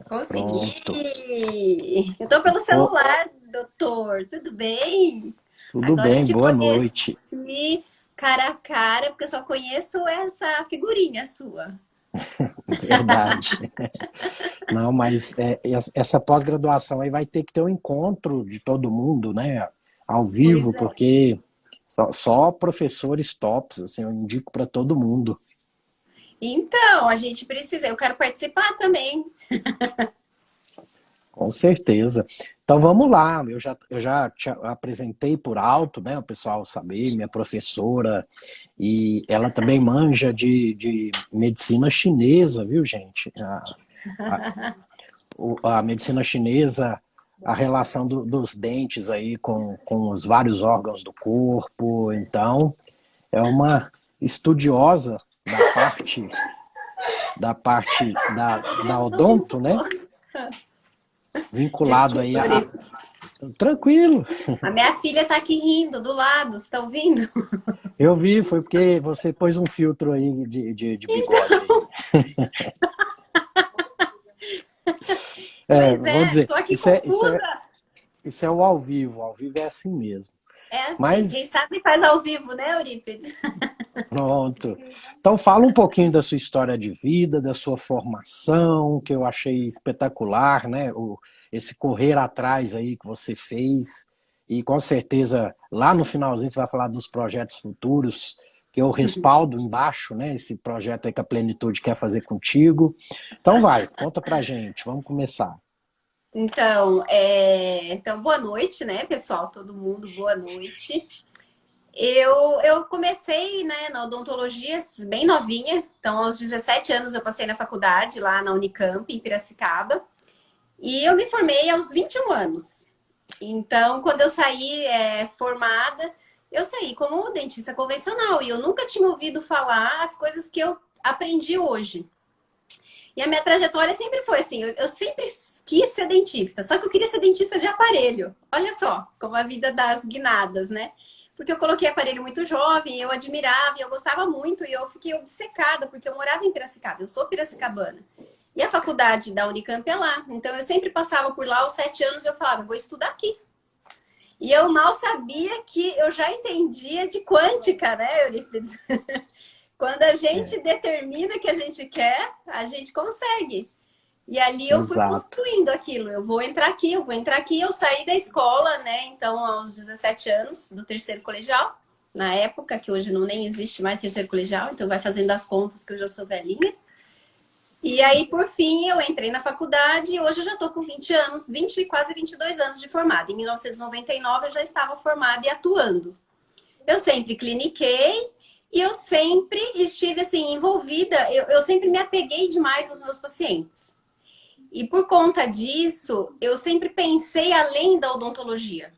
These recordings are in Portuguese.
Pronto. Consegui! Eu tô pelo Ô, celular, doutor. Tudo bem? tudo Agora eu bem? te Boa noite. conheci cara a cara, porque eu só conheço essa figurinha sua. Verdade. Não, mas essa pós-graduação aí vai ter que ter um encontro de todo mundo, né? Ao Pois vivo, é. porque só professores tops, assim, eu indico para todo mundo. Então, a gente precisa. Eu quero participar também. Com certeza. Então vamos lá, eu já te apresentei por alto, né? O pessoal saber, minha professora, e ela também manja de medicina chinesa, viu, gente? A, a medicina chinesa, a relação dos dentes aí com os vários órgãos do corpo. Então, é uma estudiosa da Tô odonto, né? sentindo. Vinculado aí Desculpa, a. Euripides. Tranquilo, A minha filha tá aqui rindo do lado, você tá ouvindo? eu vi, foi porque você pôs um filtro aí de bigode aí. É, Pois vamos é, dizer, tô aqui confusa. isso é o ao vivo é assim mesmo. É assim, quem Mas sabe faz ao vivo, né, Eurípides? pronto. Então fala um pouquinho da sua história de vida, da sua formação, que eu achei espetacular, né? Esse correr atrás aí que você fez. E com certeza lá no finalzinho você vai falar dos projetos futuros, que eu respaldo embaixo, né? Esse projeto aí que a Plenitude quer fazer contigo. Então vai, conta pra gente, vamos começar. Então, boa noite, né, pessoal? Todo mundo, boa noite. Eu comecei, né, na odontologia bem novinha. Então, aos 17 anos eu passei na faculdade lá na Unicamp, em Piracicaba. E eu me formei aos 21 anos. Então, quando eu saí formada, eu saí como dentista convencional. E eu nunca tinha ouvido falar as coisas que eu aprendi hoje. E a minha trajetória sempre foi assim, eu sempre quis ser dentista, só que eu queria ser dentista de aparelho. Olha só, como a vida das guinadas, né? Porque eu coloquei aparelho muito jovem, eu admirava, e eu gostava muito, e eu fiquei obcecada, porque eu morava em Piracicaba, eu sou piracicabana. E a faculdade da Unicamp é lá, então eu sempre passava por lá aos 7 anos e eu falava, vou estudar aqui. E eu mal sabia que eu já entendia de quântica, né, Eurípides? Quando a É, gente determina que a gente quer, a gente consegue. E ali eu fui exato. construindo aquilo. Eu vou entrar aqui, eu vou entrar aqui. Eu saí da escola, né? Então, aos 17 anos, do terceiro colegial. Na época, que hoje não nem existe mais terceiro colegial. Então, vai fazendo as contas que eu já sou velhinha. E aí, por fim, eu entrei na faculdade. E hoje eu já tô com 20 anos, 20 quase 22 anos de formada. Em 1999, eu já estava formada e atuando. Eu sempre cliniquei e eu sempre estive, assim, envolvida. Eu sempre me apeguei demais aos meus pacientes. E por conta disso, eu sempre pensei além da odontologia.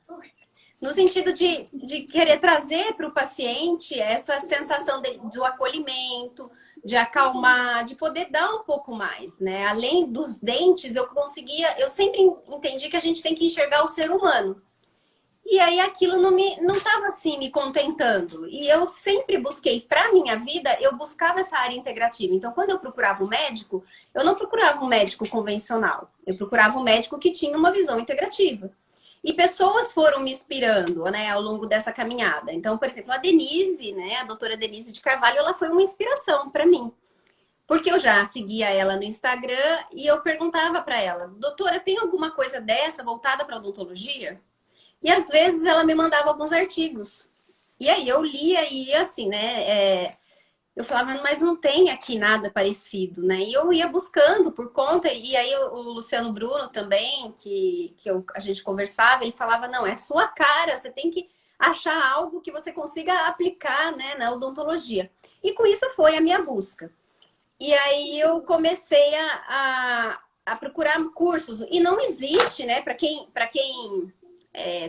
No sentido de querer trazer para o paciente essa sensação do acolhimento, de acalmar, de poder dar um pouco mais, né? Além dos dentes, eu sempre entendi que a gente tem que enxergar o ser humano. E aí aquilo não estava assim me contentando. E eu sempre busquei para minha vida, eu buscava essa área integrativa. Então, quando eu procurava um médico, eu não procurava um médico convencional. Eu procurava um médico que tinha uma visão integrativa. E pessoas foram me inspirando, né, ao longo dessa caminhada. Então, por exemplo, a Denise, né, a doutora Denise de Carvalho, ela foi uma inspiração para mim. Porque eu já seguia ela no Instagram e eu perguntava para ela, doutora, tem alguma coisa dessa voltada para odontologia? E às vezes ela me mandava alguns artigos. E aí eu lia e assim, né? Eu falava, mas não tem aqui nada parecido, né? E eu ia buscando por conta. E aí o Luciano Bruno também, a gente conversava, ele falava, não, é sua cara, você tem que achar algo que você consiga aplicar, né, na odontologia. E com isso foi a minha busca. E aí eu comecei a procurar cursos. E não existe, né, para quem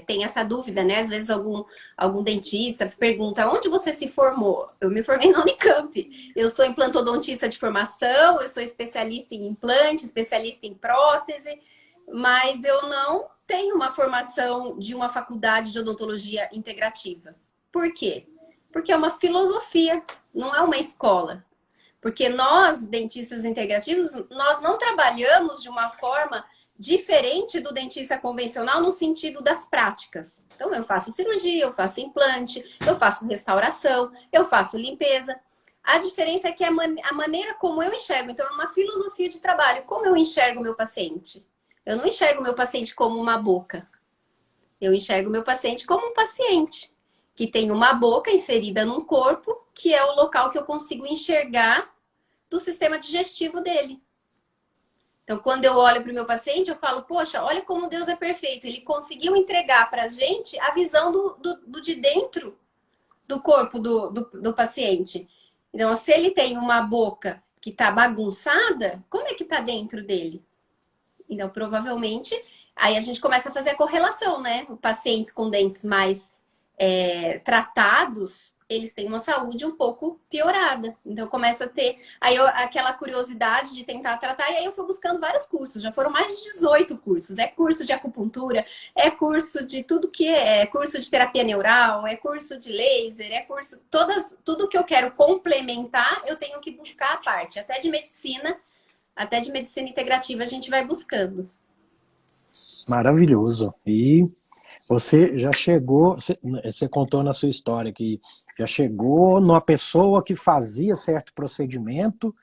tem essa dúvida, né? Às vezes algum dentista pergunta onde você se formou? Eu me formei na Unicamp. Eu sou implantodontista de formação, eu sou especialista em implante, especialista em prótese, mas eu não tenho uma formação de uma faculdade de odontologia integrativa. Por quê? Porque é uma filosofia, não é uma escola. Porque nós, dentistas integrativos, nós não trabalhamos de uma forma diferente do dentista convencional no sentido das práticas. Então, eu faço cirurgia, eu faço implante, eu faço restauração, eu faço limpeza. A diferença é que a maneira como eu enxergo, então é uma filosofia de trabalho. Como eu enxergo o meu paciente? Eu não enxergo o meu paciente como uma boca. Eu enxergo o meu paciente como um paciente que tem uma boca inserida num corpo, que é o local que eu consigo enxergar do sistema digestivo dele. Então, quando eu olho para o meu paciente, eu falo, poxa, olha como Deus é perfeito. Ele conseguiu entregar para a gente a visão do de dentro do corpo do paciente. Então, se ele tem uma boca que está bagunçada, como é que está dentro dele? Então, provavelmente, aí a gente começa a fazer a correlação, né? Pacientes com dentes mais tratados, eles têm uma saúde um pouco piorada. Então, começa a ter aquela curiosidade de tentar tratar, e aí eu fui buscando vários cursos. Já foram mais de 18 cursos. É curso de acupuntura, é curso de tudo que é curso de terapia neural, é curso de laser, é curso... Tudo que eu quero complementar, eu tenho que buscar a parte. Até de medicina integrativa a gente vai buscando. Maravilhoso. E você já chegou, você contou na sua história que já chegou numa pessoa que fazia certo procedimento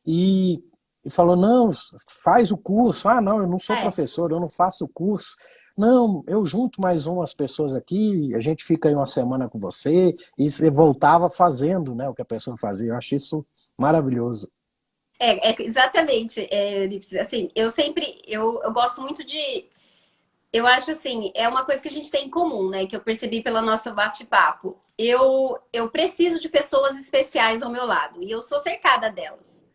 e falou, não, faz o curso. Ah, não, eu não sou professor, eu não faço o curso. Não, eu junto mais umas pessoas aqui, a gente fica aí uma semana com você, e você voltava fazendo, né, o que a pessoa fazia. Eu acho isso maravilhoso. Exatamente. Assim, eu gosto muito de... Eu acho assim, é uma coisa que a gente tem em comum, né? Que eu percebi pela nossa bate-papo. Eu preciso de pessoas especiais ao meu lado. E eu sou cercada delas.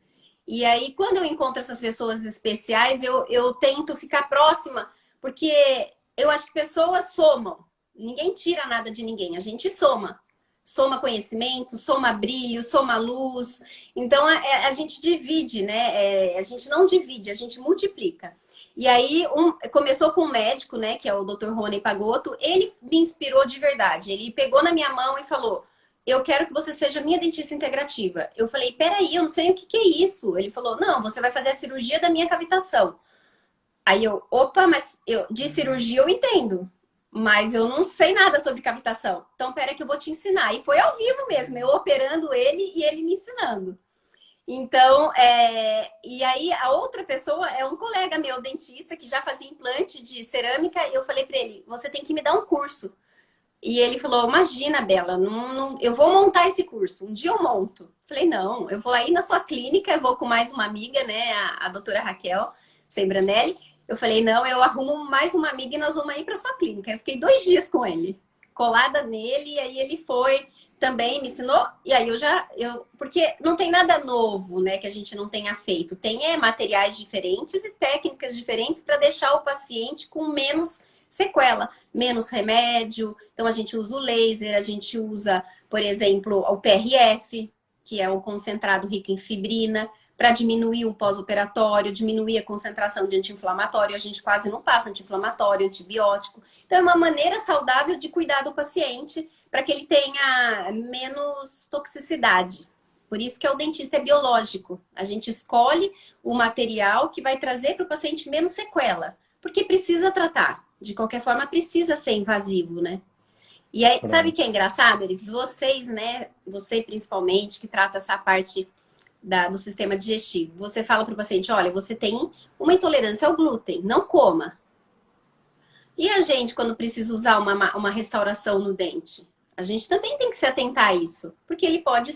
E aí, quando eu encontro essas pessoas especiais, eu tento ficar próxima. Porque eu acho que pessoas somam. Ninguém tira nada de ninguém. A gente soma. Soma conhecimento, soma brilho, soma luz. Então, a gente divide, né? A gente não divide, a gente multiplica. E aí, começou com um médico, né, que é o Dr. Rony Pagotto. Ele me inspirou de verdade. Ele pegou na minha mão e falou, eu quero que você seja minha dentista integrativa. Eu falei, peraí, eu não sei o que é isso. Ele falou, não, você vai fazer a cirurgia da minha cavitação. Aí opa, mas de cirurgia eu entendo. Mas eu não sei nada sobre cavitação. Então, pera que eu vou te ensinar. E foi ao vivo mesmo, eu operando ele e ele me ensinando. Então, e aí a outra pessoa é um colega meu, dentista, que já fazia implante de cerâmica, e eu falei para ele, você tem que me dar um curso. E ele falou, imagina, Bela, eu vou montar esse curso, um dia eu monto. Falei, não, eu vou aí na sua clínica, eu vou com mais uma amiga, né, a doutora Raquel Sembranelli. Eu falei, não, eu arrumo mais uma amiga e nós vamos aí para sua clínica. Eu fiquei 2 dias com ele, colada nele, e aí ele foi... também me ensinou, e aí porque não tem nada novo, né, que a gente não tenha feito. Tem materiais diferentes e técnicas diferentes para deixar o paciente com menos sequela, menos remédio. Então a gente usa o laser, a gente usa, por exemplo, o PRF, que é um concentrado rico em fibrina, para diminuir o pós-operatório, diminuir a concentração de anti-inflamatório. A gente quase não passa anti-inflamatório, antibiótico. Então é uma maneira saudável de cuidar do paciente para que ele tenha menos toxicidade. Por isso que o dentista é biológico. A gente escolhe o material que vai trazer para o paciente menos sequela, porque precisa tratar. De qualquer forma, precisa ser invasivo, né? E aí, sabe o que é engraçado, Erips? Vocês, né? Você principalmente, que trata essa parte do sistema digestivo. Você fala para o paciente, olha, você tem uma intolerância ao glúten, não coma. E a gente, quando precisa usar uma restauração no dente? A gente também tem que se atentar a isso. Porque ele pode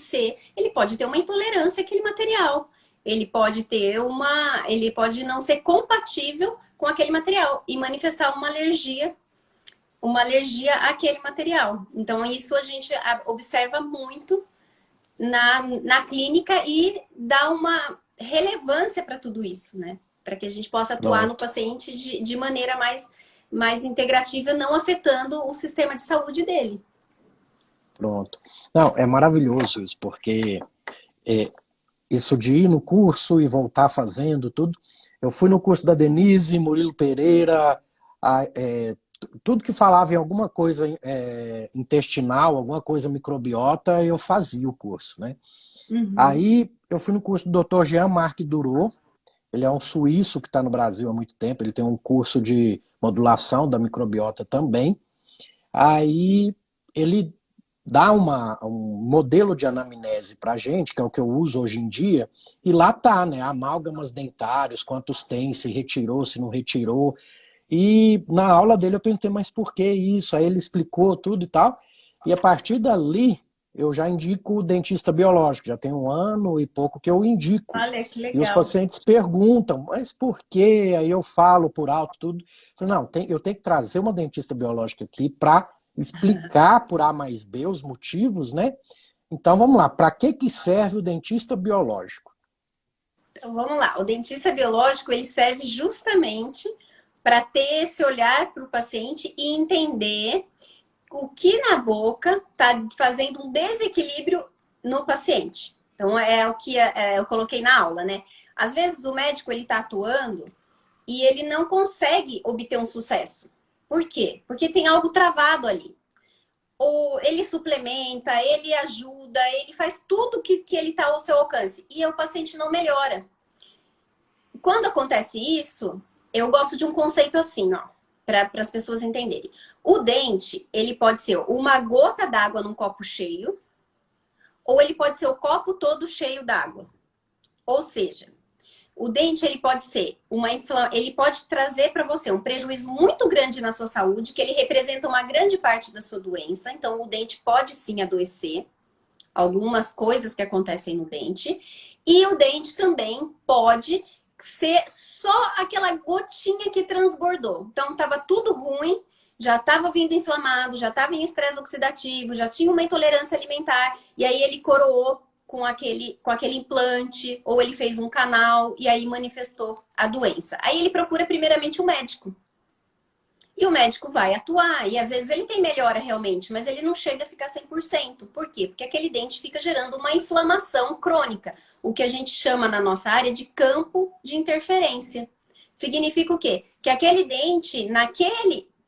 ter uma intolerância àquele material. Ele pode não ser compatível com aquele material e manifestar uma alergia àquele material. Então, isso a gente observa muito na clínica e dá uma relevância para tudo isso, né? Para que a gente possa atuar no paciente de maneira mais integrativa, não afetando o sistema de saúde dele. Pronto. Não, é maravilhoso isso, porque isso de ir no curso e voltar fazendo tudo. Eu fui no curso da Denise, Murilo Pereira, tudo que falava em alguma coisa intestinal, alguma coisa microbiota, eu fazia o curso, né? Uhum. Aí eu fui no curso do Dr. Jean-Marc Dureau. Ele é um suíço que está no Brasil há muito tempo. Ele tem um curso de modulação da microbiota também. Aí ele dá um modelo de anamnese para a gente, que é o que eu uso hoje em dia, e lá tá, né? Amálgamas dentários, quantos tem, se retirou, se não retirou. E na aula dele eu perguntei, mas por que isso? Aí ele explicou tudo e tal. E a partir dali eu já indico o dentista biológico, já tem 1 ano e pouco que eu indico. Olha que E os legal. pacientes perguntam, mas por quê? Aí eu falo por alto tudo. Eu falei, não, eu tenho que trazer uma dentista biológica aqui para explicar por A mais B os motivos, né? Então vamos lá, para que serve o dentista biológico? Então vamos lá. O dentista biológico ele serve justamente para ter esse olhar para o paciente e entender o que na boca está fazendo um desequilíbrio no paciente. Então é o que eu coloquei na aula, né? Às vezes o médico ele está atuando e ele não consegue obter um sucesso. Por quê? Porque tem algo travado ali. Ou ele suplementa, ele ajuda, ele faz tudo que ele está ao seu alcance e o paciente não melhora. Quando acontece isso, eu gosto de um conceito assim, ó, para as pessoas entenderem. O dente, ele pode ser uma gota d'água num copo cheio, ou ele pode ser o copo todo cheio d'água. Ou seja, o dente ele pode ser ele pode trazer para você um prejuízo muito grande na sua saúde, que ele representa uma grande parte da sua doença. Então, o dente pode sim adoecer, algumas coisas que acontecem no dente. E o dente também pode ser só aquela gotinha que transbordou. Então, estava tudo ruim, já estava vindo inflamado, já estava em estresse oxidativo, já tinha uma intolerância alimentar, e aí ele coroou com aquele implante, ou ele fez um canal, e aí manifestou a doença. Aí ele procura primeiramente o médico. E o médico vai atuar, e às vezes ele tem melhora realmente, mas ele não chega a ficar 100%. Por quê? Porque aquele dente fica gerando uma inflamação crônica, o que a gente chama na nossa área de campo de interferência. Significa o quê? Que aquele dente,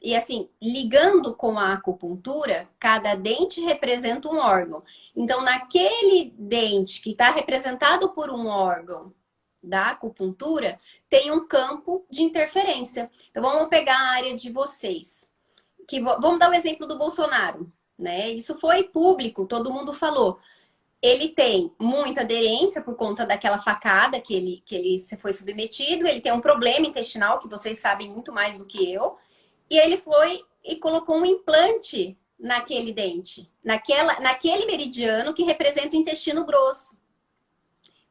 e assim, ligando com a acupuntura, cada dente representa um órgão. Então, naquele dente que está representado por um órgão da acupuntura, tem um campo de interferência. Então, vamos pegar a área de vocês. Vamos dar o exemplo do Bolsonaro, né? Isso foi público, todo mundo falou. Ele tem muita aderência por conta daquela facada que ele se foi submetido, ele tem um problema intestinal, que vocês sabem muito mais do que eu, e ele foi e colocou um implante naquele dente, naquele meridiano que representa o intestino grosso.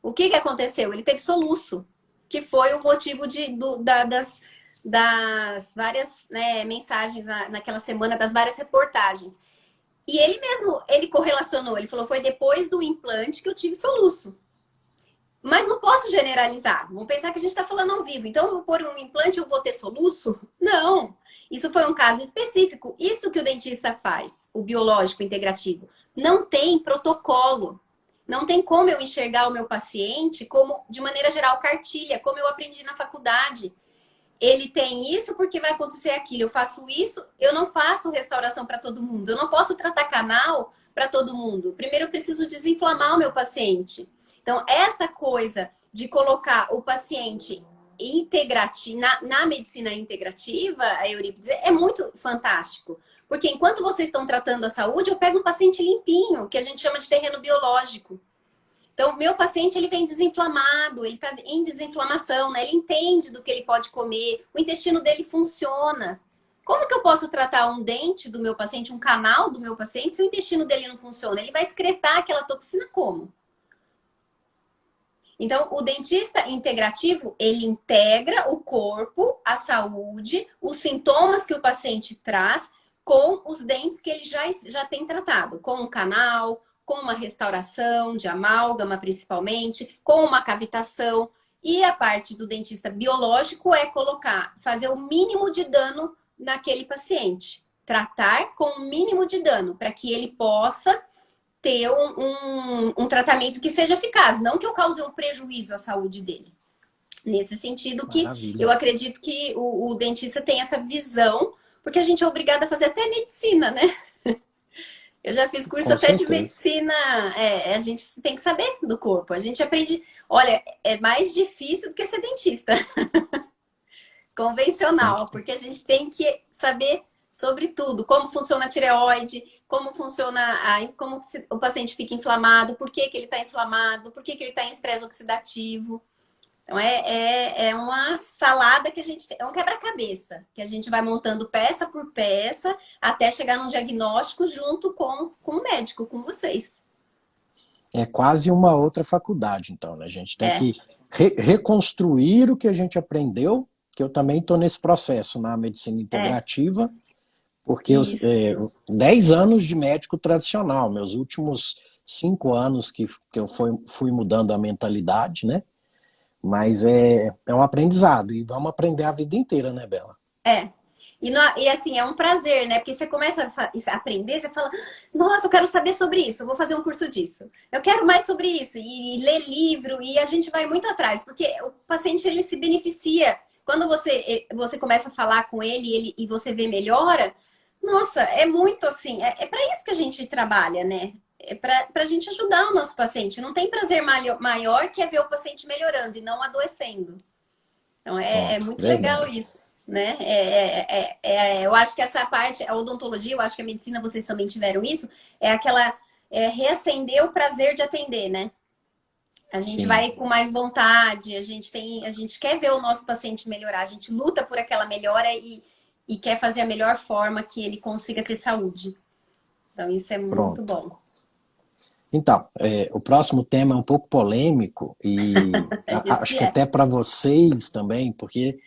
O que aconteceu? Ele teve soluço, que foi o motivo das várias, né, mensagens naquela semana, das várias reportagens. E ele mesmo, ele correlacionou, ele falou, foi depois do implante que eu tive soluço. Mas não posso generalizar. Vamos pensar que a gente está falando ao vivo. Então, eu vou pôr um implante e eu vou ter soluço? Não. Isso foi um caso específico. Isso que o dentista faz, o biológico integrativo. Não tem protocolo. Não tem como eu enxergar o meu paciente como, de maneira geral, cartilha, como eu aprendi na faculdade. Ele tem isso porque vai acontecer aquilo. Eu faço isso, eu não faço restauração para todo mundo. Eu não posso tratar canal para todo mundo. Primeiro, eu preciso desinflamar o meu paciente. Então, essa coisa de colocar o paciente na medicina integrativa, a Eurípides, é muito fantástico. Porque enquanto vocês estão tratando a saúde, eu pego um paciente limpinho, que a gente chama de terreno biológico. Então, meu paciente, ele vem desinflamado, ele está em desinflamação, né? Ele entende do que ele pode comer, o intestino dele funciona. Como que eu posso tratar um dente do meu paciente, um canal do meu paciente, se o intestino dele não funciona? Ele vai excretar aquela toxina como? Então, o dentista integrativo, ele integra o corpo, a saúde, os sintomas que o paciente traz com os dentes que ele já tem tratado, com um canal, com uma restauração de amálgama, principalmente, com uma cavitação. E a parte do dentista biológico é fazer o mínimo de dano naquele paciente. Tratar com o mínimo de dano, para que ele possa ter um tratamento que seja eficaz, não que eu cause um prejuízo à saúde dele. Nesse sentido que Maravilha. eu acredito que o dentista tem essa visão, porque a gente é obrigada a fazer até medicina, né? Eu já fiz curso Com até de certeza. medicina. A gente tem que saber do corpo. A gente aprende. Olha, é mais difícil do que ser dentista Tem convencional, que... porque a gente tem que saber sobre tudo, como funciona a tireoide, como funciona o paciente fica inflamado, por que ele está inflamado, por que ele está em estresse oxidativo. Então é uma salada que a gente tem, é um quebra-cabeça, que a gente vai montando peça por peça até chegar num diagnóstico junto com o médico, com vocês. É quase uma outra faculdade, então, né? A gente tem É, que reconstruir o que a gente aprendeu, que eu também estou nesse processo na medicina é, integrativa, porque eu, isso. 10 anos de médico tradicional, meus últimos 5 anos que eu fui mudando a mentalidade, né? Mas é um aprendizado, e vamos aprender a vida inteira, né, Bela? É. E assim, é um prazer, né? Porque você começa a aprender, você fala, nossa, eu quero saber sobre isso, eu vou fazer um curso disso. Eu quero mais sobre isso, e ler livro, e a gente vai muito atrás, porque o paciente, ele se beneficia. Quando você começa a falar com ele, e você vê melhora, nossa, é muito assim, é para isso que a gente trabalha, né? É para a gente ajudar o nosso paciente. Não tem prazer maior que é ver o paciente melhorando e não adoecendo. Então, é Pronto, muito legal verdade. isso, né? Eu acho que essa parte, a odontologia, eu acho que a medicina, vocês também tiveram isso, é aquela, reacender o prazer de atender, né? A gente Sim, vai com mais vontade, a gente quer ver o nosso paciente melhorar, a gente luta por aquela melhora e quer fazer a melhor forma que ele consiga ter saúde. Então, isso é muito pronto. bom. Então, o próximo tema é um pouco polêmico e acho Esse que é. até para vocês também, porque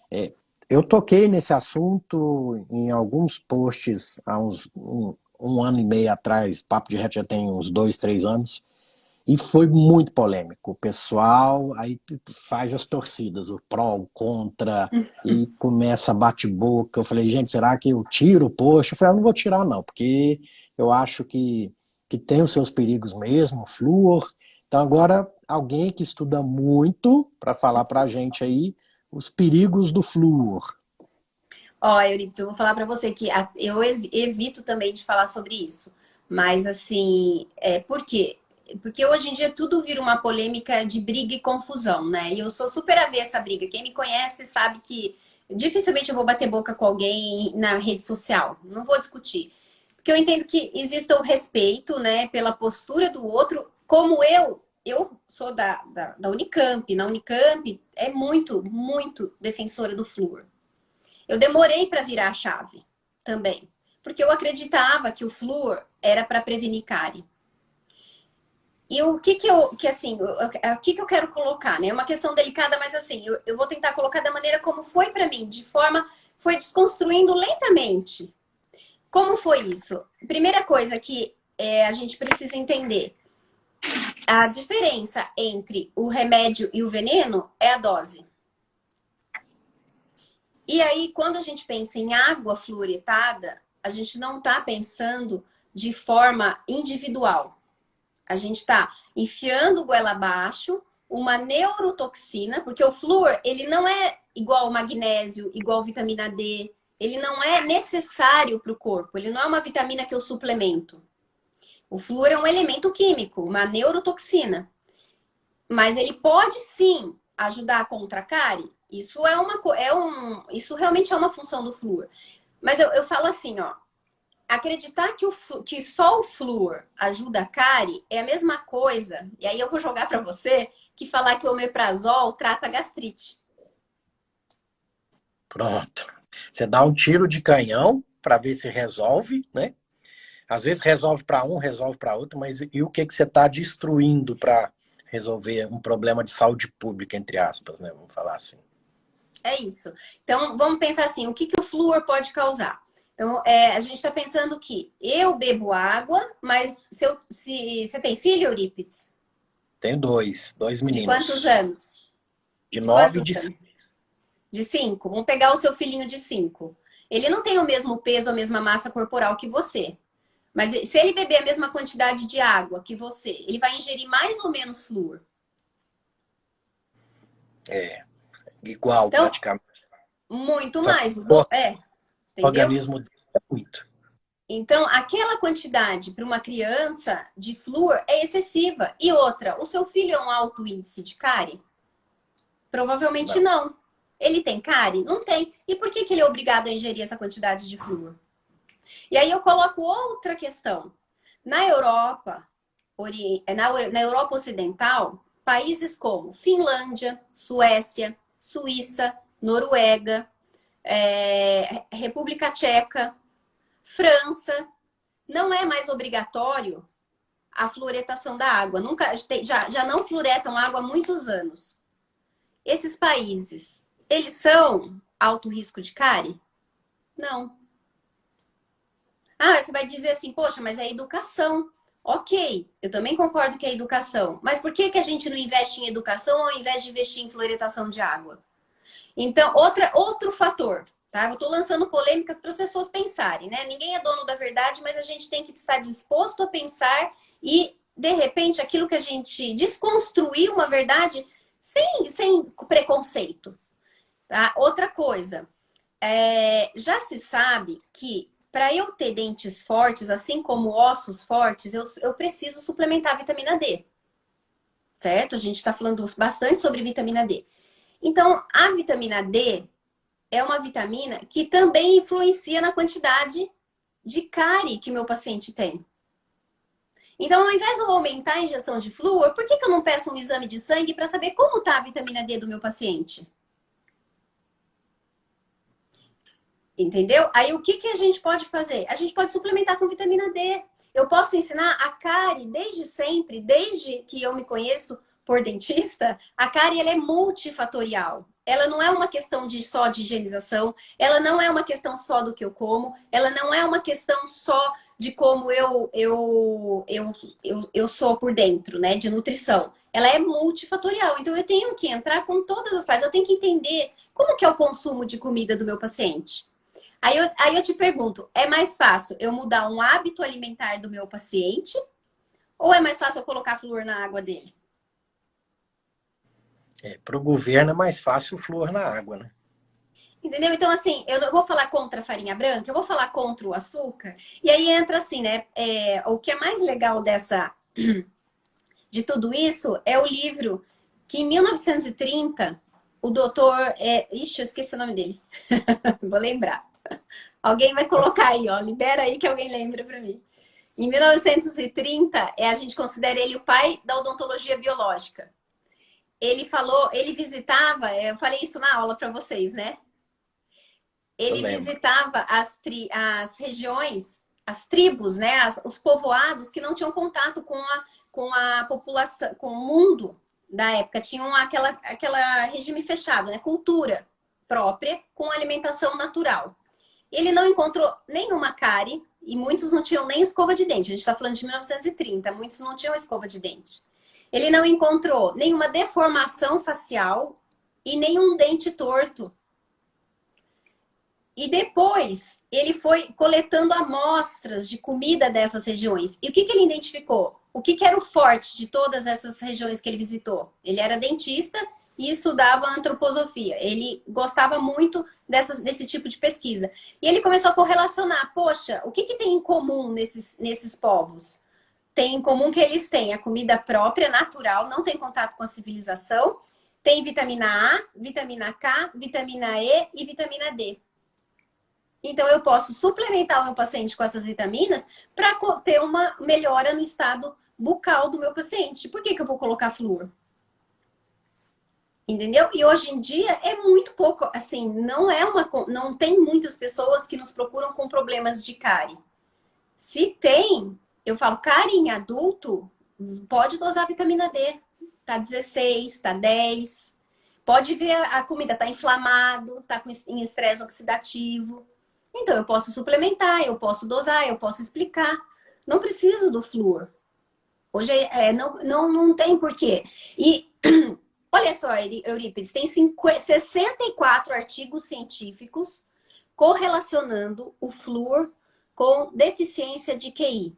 é, eu toquei nesse assunto em alguns posts há um ano e meio atrás, Papo de Reto já tem uns 2, 3 anos, e foi muito polêmico. O pessoal aí faz as torcidas, o pró, o contra, e começa bate-boca. Eu falei, gente, será que eu tiro o post? Eu falei, não vou tirar não, porque eu acho que tem os seus perigos mesmo, flúor. Então agora alguém que estuda muito para falar para a gente aí os perigos do flúor. Ó, Euripides, eu vou falar para você que eu evito também de falar sobre isso. Mas, assim, por quê? Porque hoje em dia tudo vira uma polêmica de briga e confusão, né? E eu sou super avessa essa briga. Quem me conhece sabe que dificilmente eu vou bater boca com alguém na rede social. Não vou discutir. Porque eu entendo que exista o respeito, né, pela postura do outro, como eu sou da Unicamp. Na Unicamp é muito, muito defensora do flúor. Eu demorei para virar a chave também, porque eu acreditava que o flúor era para prevenir cárie. E o que eu quero colocar, né? É uma questão delicada, mas assim, eu vou tentar colocar da maneira como foi para mim, foi desconstruindo lentamente. Como foi isso? Primeira coisa que a gente precisa entender, a diferença entre o remédio e o veneno é a dose. E aí, quando a gente pensa em água fluoritada, a gente não está pensando de forma individual. A gente está enfiando goela abaixo uma neurotoxina, porque o flúor, ele não é igual ao magnésio, igual à vitamina D, ele não é necessário para o corpo, ele não é uma vitamina que eu suplemento. O flúor é um elemento químico, uma neurotoxina. Mas ele pode sim ajudar contra a cárie. Isso isso realmente é uma função do flúor. Mas eu falo assim, ó, acreditar que só o flúor ajuda a cárie é a mesma coisa, e aí eu vou jogar para você, que falar que o omeprazol trata a gastrite. Pronto. Você dá um tiro de canhão para ver se resolve, né? Às vezes resolve para um, resolve para outro, mas e o que você está destruindo para resolver um problema de saúde pública, entre aspas, né? Vamos falar assim. É isso. Então, vamos pensar assim, o que o flúor pode causar? Então, a gente está pensando que eu bebo água, mas se você tem filho, Eurípides? Tenho dois De quantos meninos, anos? de De 9 e quantos de anos? De 5. Vamos pegar o seu filhinho de 5. Ele não tem o mesmo peso, a mesma massa corporal que você. Mas se ele beber a mesma quantidade de água que você, ele vai ingerir mais ou menos flúor. igual Então, praticamente. muito Só que mais. o Entendeu? organismo dele é muito. Então, aquela quantidade para uma criança de flúor é excessiva. E outra, o seu filho é um alto índice de cárie? Provavelmente Não. não. Ele tem cárie? Não tem. E por que ele é obrigado a ingerir essa quantidade de flúor? E aí eu coloco outra questão. Na Europa, na Europa Ocidental, países como Finlândia, Suécia, Suíça, Noruega, República Tcheca, França, não é mais obrigatório a fluoretação da água. Já não fluoretam água há muitos anos. Esses países, eles são alto risco de cárie? Não. Ah, você vai dizer assim, poxa, mas é educação. Ok, eu também concordo que é educação. Mas por que a gente não investe em educação ao invés de investir em fluoretação de água? Então, outro fator, tá? Eu estou lançando polêmicas para as pessoas pensarem, né? Ninguém é dono da verdade, mas a gente tem que estar disposto a pensar e, de repente, aquilo que a gente desconstruir uma verdade sem preconceito, tá? Outra coisa, já se sabe que para eu ter dentes fortes, assim como ossos fortes, eu preciso suplementar vitamina D, certo? A gente está falando bastante sobre vitamina D. Então, a vitamina D é uma vitamina que também influencia na quantidade de cárie que meu paciente tem. Então, ao invés de eu aumentar a injeção de flúor, por que eu não peço um exame de sangue para saber como está a vitamina D do meu paciente? Entendeu? Aí, o que a gente pode fazer? A gente pode suplementar com vitamina D. Eu posso ensinar a cárie desde sempre, desde que eu me conheço por dentista, a cárie ela é multifatorial. Ela não é uma questão só de higienização, ela não é uma questão só do que eu como, ela não é uma questão só de como eu sou por dentro, né, de nutrição. Ela é multifatorial, então eu tenho que entrar com todas as partes, eu tenho que entender como que é o consumo de comida do meu paciente. Aí eu te pergunto, é mais fácil eu mudar um hábito alimentar do meu paciente ou é mais fácil eu colocar flúor na água dele? Para o governo é mais fácil o flúor na água, né? Entendeu? Então, assim, eu não vou falar contra a farinha branca, eu vou falar contra o açúcar. E aí entra assim, né? O que é mais legal de tudo isso é o livro que em 1930 o doutor... ixi, eu esqueci o nome dele. Vou lembrar. Alguém vai colocar aí, ó. Libera aí que alguém lembra para mim. Em 1930, a gente considera ele o pai da odontologia biológica. Ele falou, ele visitava, eu falei isso na aula para vocês, né? Eu Ele lembro. visitava as regiões, as tribos, né? Os povoados que não tinham contato com a população, com o mundo da época. Tinham aquela regime fechado, né? Cultura própria com alimentação natural. Ele não encontrou nenhuma cárie e muitos não tinham nem escova de dente. A gente está falando de 1930, muitos não tinham escova de dente. Ele não encontrou nenhuma deformação facial e nenhum dente torto. E depois ele foi coletando amostras de comida dessas regiões. E o que ele identificou? O que era o forte de todas essas regiões que ele visitou? Ele era dentista e estudava antroposofia. Ele gostava muito desse tipo de pesquisa. E ele começou a correlacionar. Poxa, o que tem em comum nesses povos? Tem em comum que eles têm a comida própria, natural, não tem contato com a civilização. Tem vitamina A, vitamina K, vitamina E e vitamina D. Então, eu posso suplementar o meu paciente com essas vitaminas para ter uma melhora no estado bucal do meu paciente. Por que eu vou colocar flúor? Entendeu? E hoje em dia é muito pouco, assim, não tem muitas pessoas que nos procuram com problemas de cárie. Se tem, eu falo, cárie em adulto, pode dosar vitamina D. Tá 16, tá 10. Pode ver a comida tá inflamado, tá em estresse oxidativo. Então, eu posso suplementar, eu posso dosar, eu posso explicar. Não preciso do flúor. Hoje não tem porquê. E olha só, Eurípides, tem 64 artigos científicos correlacionando o flúor com deficiência de QI.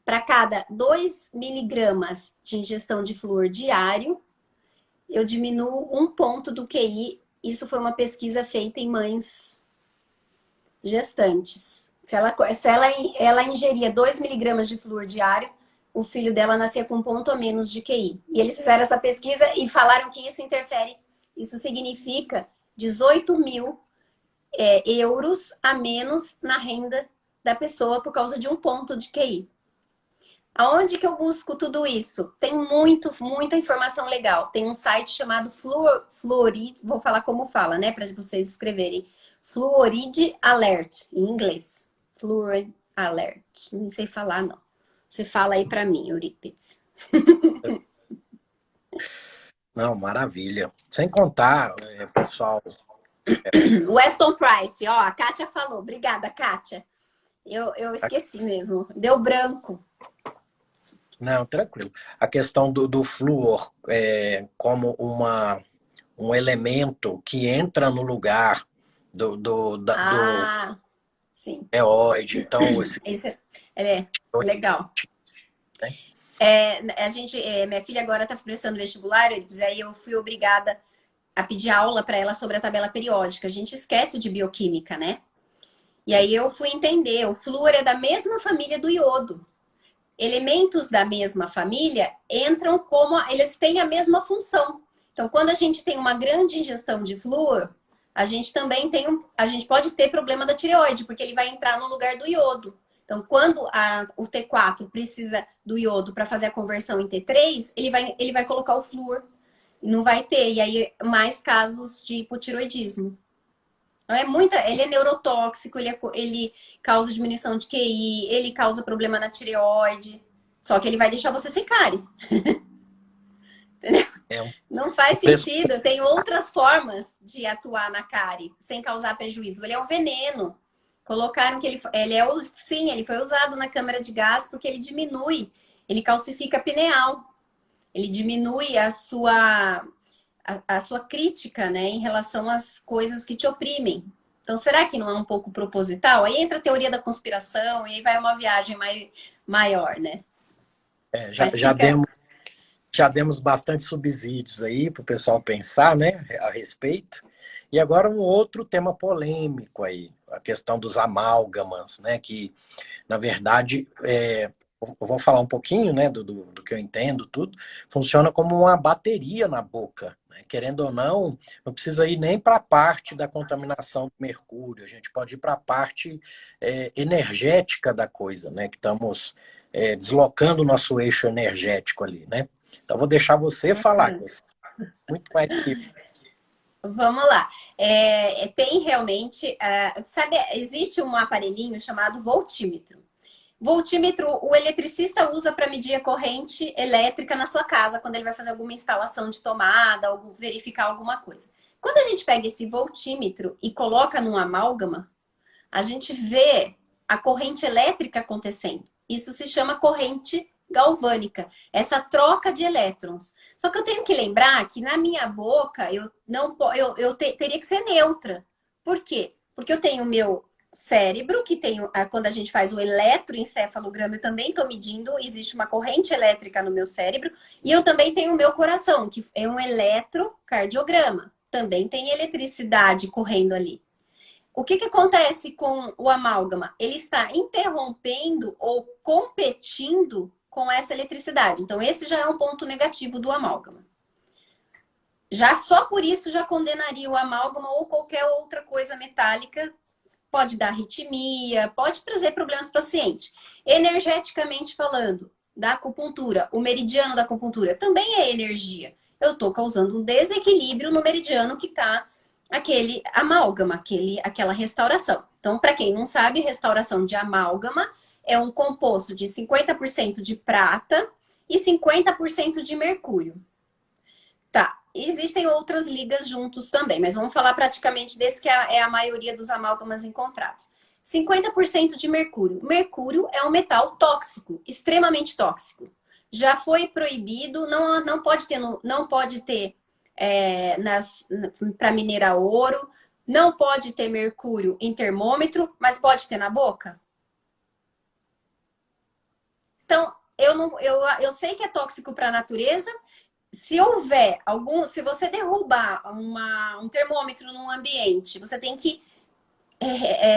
Para cada 2 miligramas de ingestão de flúor diário, eu diminuo 1 ponto do QI. Isso foi uma pesquisa feita em mães gestantes. Se ela ingeria 2 miligramas de flúor diário, o filho dela nascia com um ponto a menos de QI. E eles fizeram essa pesquisa e falaram que isso interfere, isso significa 18 mil euros a menos na renda da pessoa por causa de um ponto de QI. Aonde que eu busco tudo isso? Tem muita informação legal. Tem um site chamado Fluorid, vou falar como fala, né, para vocês escreverem. Fluoride Alert, em inglês. Fluoride Alert. Não sei falar, não. Você fala aí para mim, Eurípides. Não, maravilha. Sem contar, pessoal. Weston Price, ó, a Kátia falou. Obrigada, Kátia. Eu esqueci mesmo. Deu branco. Não, tranquilo. A questão do flúor como um elemento que entra no lugar do sim. tireoide. Então, Esse é legal. Né? Minha filha agora está prestando vestibular, aí eu fui obrigada a pedir aula para ela sobre a tabela periódica. A gente esquece de bioquímica, né? E aí eu fui entender, o flúor é da mesma família do iodo. Elementos da mesma família entram eles têm a mesma função. Então, quando a gente tem uma grande ingestão de flúor, a gente também a gente pode ter problema da tireoide, porque ele vai entrar no lugar do iodo. Então, quando o T4 precisa do iodo para fazer a conversão em T3, ele vai colocar o flúor. Não vai ter. E aí, mais casos de hipotiroidismo. Ele é neurotóxico, ele causa diminuição de QI, ele causa problema na tireoide. Só que ele vai deixar você sem cárie. Entendeu? Não faz sentido. Tem outras formas de atuar na cárie sem causar prejuízo. Ele é um veneno. Colocaram que ele foi usado na câmara de gás porque ele calcifica a pineal. Ele diminui a sua crítica, né, em relação às coisas que te oprimem. Então, será que não é um pouco proposital? Aí entra a teoria da conspiração e aí vai uma viagem maior, né? Já demos bastante subsídios aí para o pessoal pensar, né, a respeito. E agora um outro tema polêmico aí, a questão dos amálgamas, né, que, na verdade, eu vou falar um pouquinho, né, do que eu entendo, tudo, funciona como uma bateria na boca, né? Querendo ou não precisa ir nem para a parte da contaminação do mercúrio, a gente pode ir para a parte energética da coisa, né, que estamos deslocando o nosso eixo energético ali, né? Então, vou deixar você falar, muito mais que... Vamos lá. Tem realmente... sabe, existe um aparelhinho chamado voltímetro. Voltímetro, o eletricista usa para medir a corrente elétrica na sua casa, quando ele vai fazer alguma instalação de tomada, ou verificar alguma coisa. Quando a gente pega esse voltímetro e coloca num amálgama, a gente vê a corrente elétrica acontecendo. Isso se chama corrente galvânica, essa troca de elétrons. Só que eu tenho que lembrar que na minha boca teria que ser neutra. Por quê? Porque eu tenho o meu cérebro, que tem, quando a gente faz o eletroencefalograma, eu também estou medindo, existe uma corrente elétrica no meu cérebro, e eu também tenho o meu coração, que é um eletrocardiograma. Também tem eletricidade correndo ali. O que acontece com o amálgama? Ele está interrompendo ou competindo com essa eletricidade. Então, esse já é um ponto negativo do amálgama. Já só por isso já condenaria o amálgama ou qualquer outra coisa metálica. Pode dar arritmia, pode trazer problemas para o paciente. Energeticamente falando, da acupuntura, o meridiano da acupuntura também é energia. Eu estou causando um desequilíbrio no meridiano que está aquele amálgama, aquela restauração. Então, para quem não sabe, restauração de amálgama é um composto de 50% de prata e 50% de mercúrio. Tá, existem outras ligas juntos também, mas vamos falar praticamente desse que é a maioria dos amálgamas encontrados. 50% de mercúrio. Mercúrio é um metal tóxico, extremamente tóxico. Já foi proibido, não pode ter para minerar ouro, não pode ter mercúrio em termômetro, mas pode ter na boca? Então, eu sei que é tóxico para a natureza. Se você derrubar um termômetro num ambiente, você tem que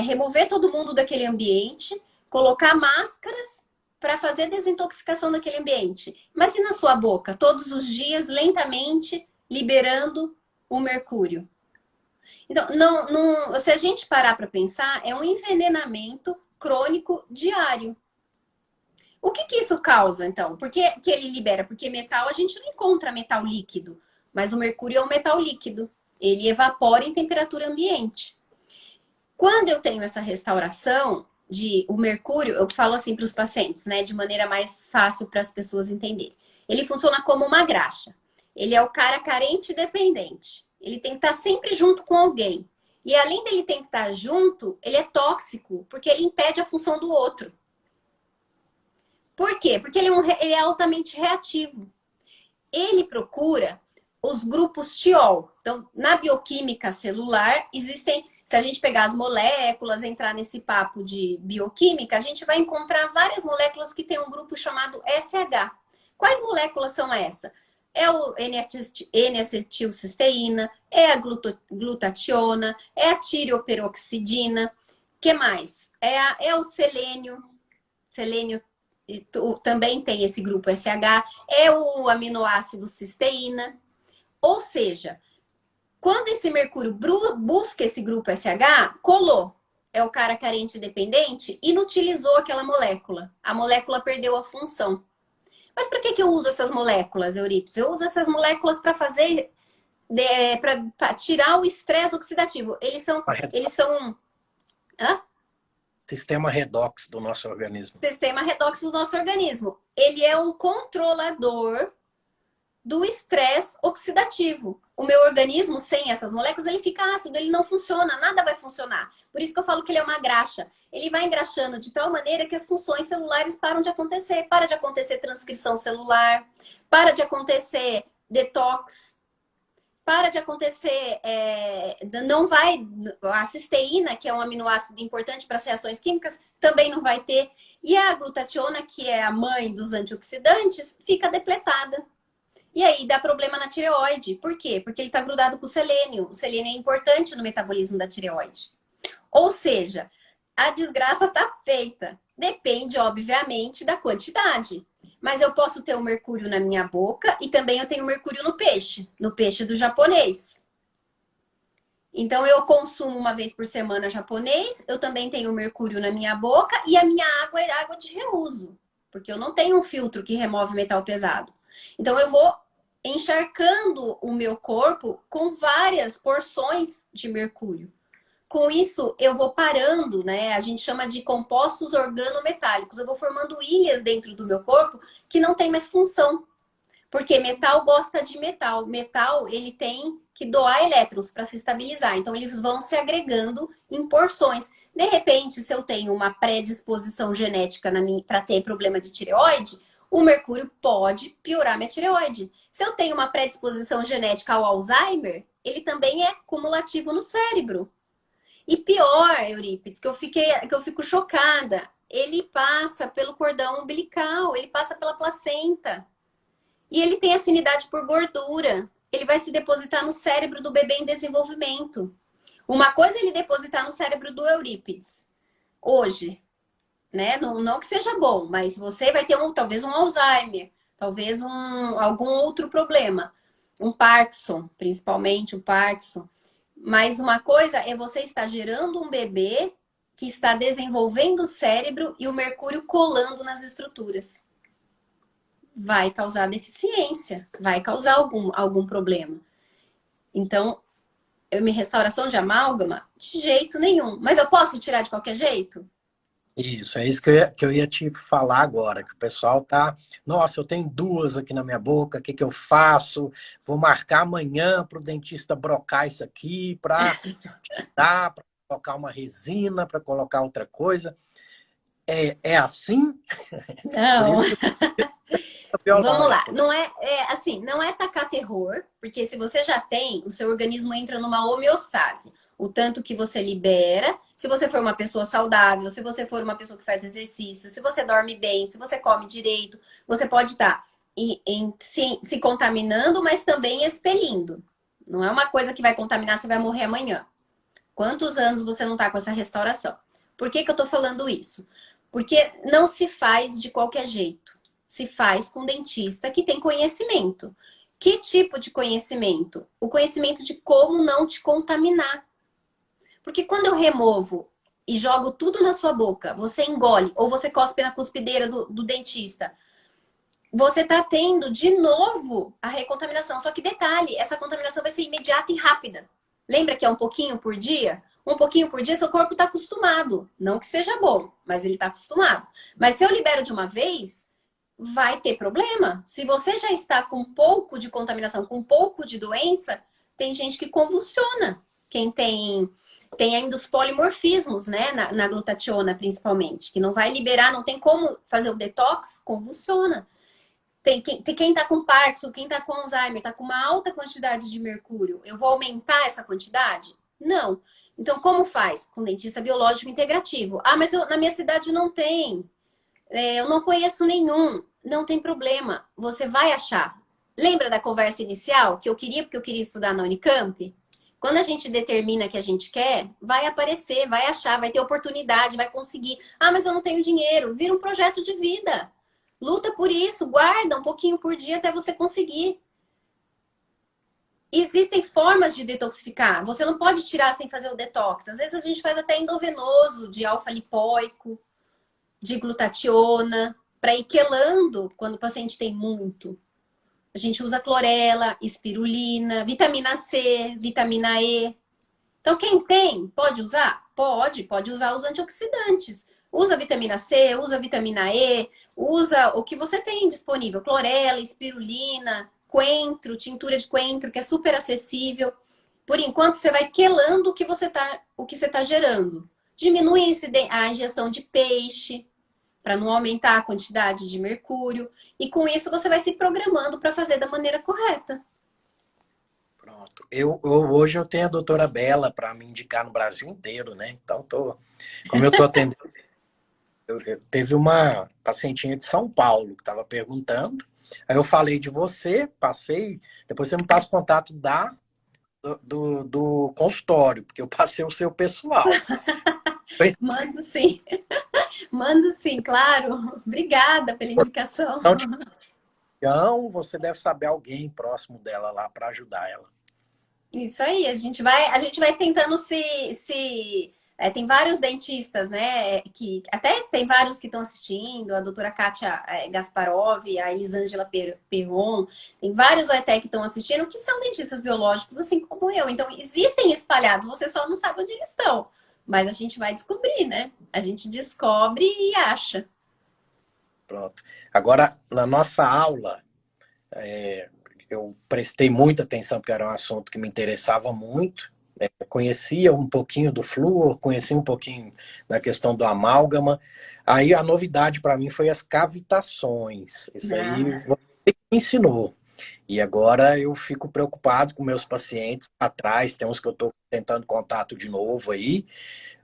remover todo mundo daquele ambiente, colocar máscaras para fazer desintoxicação daquele ambiente. Mas e na sua boca? Todos os dias, lentamente, liberando o mercúrio. Então, se a gente parar para pensar, é um envenenamento crônico diário. O que isso causa, então? Por que ele libera? Porque metal, a gente não encontra metal líquido, mas o mercúrio é um metal líquido. Ele evapora em temperatura ambiente. Quando eu tenho essa restauração o mercúrio, eu falo assim para os pacientes, né, de maneira mais fácil para as pessoas entenderem. Ele funciona como uma graxa. Ele é o cara carente e dependente. Ele tem que estar sempre junto com alguém. E além dele ter que estar junto, ele é tóxico, porque ele impede a função do outro. Por quê? Porque ele é altamente reativo. Ele procura os grupos tiol. Então, na bioquímica celular, existem... Se a gente pegar as moléculas, entrar nesse papo de bioquímica, a gente vai encontrar várias moléculas que têm um grupo chamado SH. Quais moléculas são essas? É o N-acetilcisteína, é a glutationa, é a tireoperoxidina. O que mais? É o selênio. Selênio também tem esse grupo SH. É o aminoácido cisteína. Ou seja, quando esse mercúrio busca esse grupo SH, colou. É o cara carente e dependente, inutilizou aquela molécula. A molécula perdeu a função. Mas para que eu uso essas moléculas, Eurípides? Eu uso essas moléculas para fazer... para tirar o estresse oxidativo. Eles são... Hã? Sistema redox do nosso organismo. Sistema redox do nosso organismo. Ele é um controlador do estresse oxidativo. O meu organismo, sem essas moléculas, ele fica ácido, ele não funciona, nada vai funcionar. Por isso que eu falo que ele é uma graxa. Ele vai engraxando de tal maneira que as funções celulares param de acontecer. Para de acontecer transcrição celular, para de acontecer detox, para de acontecer... não vai... A cisteína, que é um aminoácido importante para as reações químicas, também não vai ter. E a glutationa, que é a mãe dos antioxidantes, fica depletada. E aí dá problema na tireoide. Por quê? Porque ele está grudado com o selênio. O selênio é importante no metabolismo da tireoide. Ou seja, a desgraça está feita. Depende, obviamente, da quantidade. Mas eu posso ter o mercúrio na minha boca e também eu tenho mercúrio no peixe do japonês. Então eu consumo uma vez por semana japonês, eu também tenho mercúrio na minha boca e a minha água é água de reuso, porque eu não tenho um filtro que remove metal pesado. Então eu vou encharcando o meu corpo com várias porções de mercúrio. Com isso, eu vou parando, né? A gente chama de compostos organometálicos. Eu vou formando ilhas dentro do meu corpo que não tem mais função. Porque metal gosta de metal. Metal, ele tem que doar elétrons para se estabilizar. Então, eles vão se agregando em porções. De repente, se eu tenho uma predisposição genética para ter problema de tireoide, o mercúrio pode piorar minha tireoide. Se eu tenho uma predisposição genética ao Alzheimer, ele também é cumulativo no cérebro. E pior, Eurípides, que eu fico chocada, ele passa pelo cordão umbilical, ele passa pela placenta. E ele tem afinidade por gordura. Ele vai se depositar no cérebro do bebê em desenvolvimento. Uma coisa é ele depositar no cérebro do Eurípides hoje, né? Não que seja bom, mas você vai ter talvez um Alzheimer, talvez algum outro problema. Um Parkinson, principalmente o Parkinson. Mas uma coisa é você estar gerando um bebê que está desenvolvendo o cérebro e o mercúrio colando nas estruturas. Vai causar deficiência, vai causar algum problema. Então, restauração de amálgama, de jeito nenhum. Mas eu posso tirar de qualquer jeito? Isso, é isso que eu ia te falar agora, que o pessoal tá... Nossa, eu tenho duas aqui na minha boca, o que que eu faço? Vou marcar amanhã para o dentista brocar isso aqui, para tirar, para colocar uma resina, para colocar outra coisa. É assim? Não. Por isso que eu... Vamos lá, não é tacar terror, porque se você já tem, o seu organismo entra numa homeostase. O tanto que você libera, se você for uma pessoa saudável, se você for uma pessoa que faz exercício, se você dorme bem, se você come direito, você pode estar se contaminando, mas também expelindo. Não é uma coisa que vai contaminar, você vai morrer amanhã. Quantos anos você não tá com essa restauração? Por que que eu tô falando isso? Porque não se faz de qualquer jeito. Se faz com dentista que tem conhecimento. Que tipo de conhecimento? O conhecimento de como não te contaminar. Porque quando eu removo e jogo tudo na sua boca, você engole ou você cospe na cuspideira do dentista, você tá tendo de novo a recontaminação. Só que detalhe, essa contaminação vai ser imediata e rápida. Lembra que é um pouquinho por dia? Um pouquinho por dia, seu corpo está acostumado. Não que seja bom, mas ele está acostumado. Mas se eu libero de uma vez, vai ter problema. Se você já está com um pouco de contaminação, com um pouco de doença, tem gente que convulsiona. Quem tem ainda os polimorfismos, né? Na glutationa, principalmente. Que não vai liberar, não tem como fazer o detox, convulsiona. Tem quem tá com Parkinson, quem tá com Alzheimer, tá com uma alta quantidade de mercúrio. Eu vou aumentar essa quantidade? Não. Então, como faz? Com dentista biológico integrativo. Ah, mas na minha cidade não tem. Eu não conheço nenhum. Não tem problema. Você vai achar. Lembra da conversa inicial? Que eu queria, porque eu queria estudar na Unicamp? Quando a gente determina que a gente quer, vai aparecer, vai achar, vai ter oportunidade, vai conseguir. Ah, mas eu não tenho dinheiro. Vira um projeto de vida. Luta por isso, guarda um pouquinho por dia até você conseguir. Existem formas de detoxificar. Você não pode tirar sem fazer o detox. Às vezes a gente faz até endovenoso de alfa-lipoico, de glutationa, para ir quelando quando o paciente tem muito. A gente usa clorela, espirulina, vitamina C, vitamina E. Então, quem tem, pode usar? Pode usar os antioxidantes. Usa vitamina C, usa vitamina E, usa o que você tem disponível. Clorela, espirulina, coentro, tintura de coentro, que é super acessível. Por enquanto, você vai quelando o que você tá gerando. Diminui a ingestão de peixe, para não aumentar a quantidade de mercúrio. E com isso, você vai se programando para fazer da maneira correta. Pronto. Hoje eu tenho a doutora Bela para me indicar no Brasil inteiro, né? Então, como eu estou atendendo, teve uma pacientinha de São Paulo que estava perguntando. Aí eu falei de você, passei. Depois você me passa o contato do consultório, porque eu passei o seu pessoal. Mando sim. Mando sim, claro. Obrigada pela indicação. Então, você deve saber alguém próximo dela lá para ajudar ela. Isso aí, a gente vai tentando tem vários dentistas, né? Que até tem vários que estão assistindo, a doutora Kátia Gasparov, a Elisângela Perron, tem vários até que estão assistindo, que são dentistas biológicos, assim como eu. Então, existem espalhados, você só não sabe onde eles estão. Mas a gente vai descobrir, né? A gente descobre e acha. Pronto. Agora, na nossa aula, eu prestei muita atenção, porque era um assunto que me interessava muito. Conhecia um pouquinho do flúor, conhecia um pouquinho da questão do amálgama. Aí a novidade para mim foi as cavitações. Isso aí você me ensinou. E agora eu fico preocupado com meus pacientes atrás, tem uns que eu estou tentando contato de novo aí.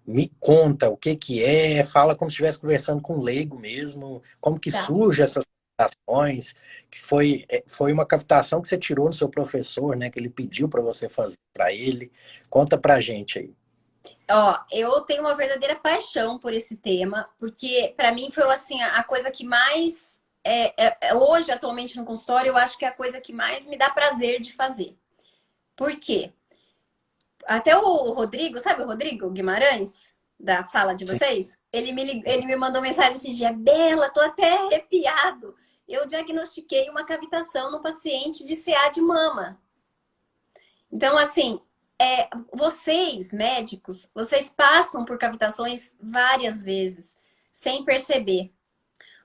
Me conta o que é, fala como se estivesse conversando com um leigo mesmo, como que Tá. surge essas cavitações, que foi uma cavitação que você tirou no seu professor, né, que ele pediu para você fazer para ele. Conta pra gente aí. Ó, eu tenho uma verdadeira paixão por esse tema, porque para mim foi assim a coisa que mais hoje atualmente no consultório eu acho que é a coisa que mais me dá prazer de fazer. Por quê? Até o Rodrigo, sabe o Rodrigo Guimarães da sala de Sim. vocês? Ele me mandou mensagem esse dia, Bela, tô até arrepiado. Eu diagnostiquei uma cavitação no paciente de CA de mama. Então, assim, vocês, médicos, vocês passam por cavitações várias vezes, sem perceber.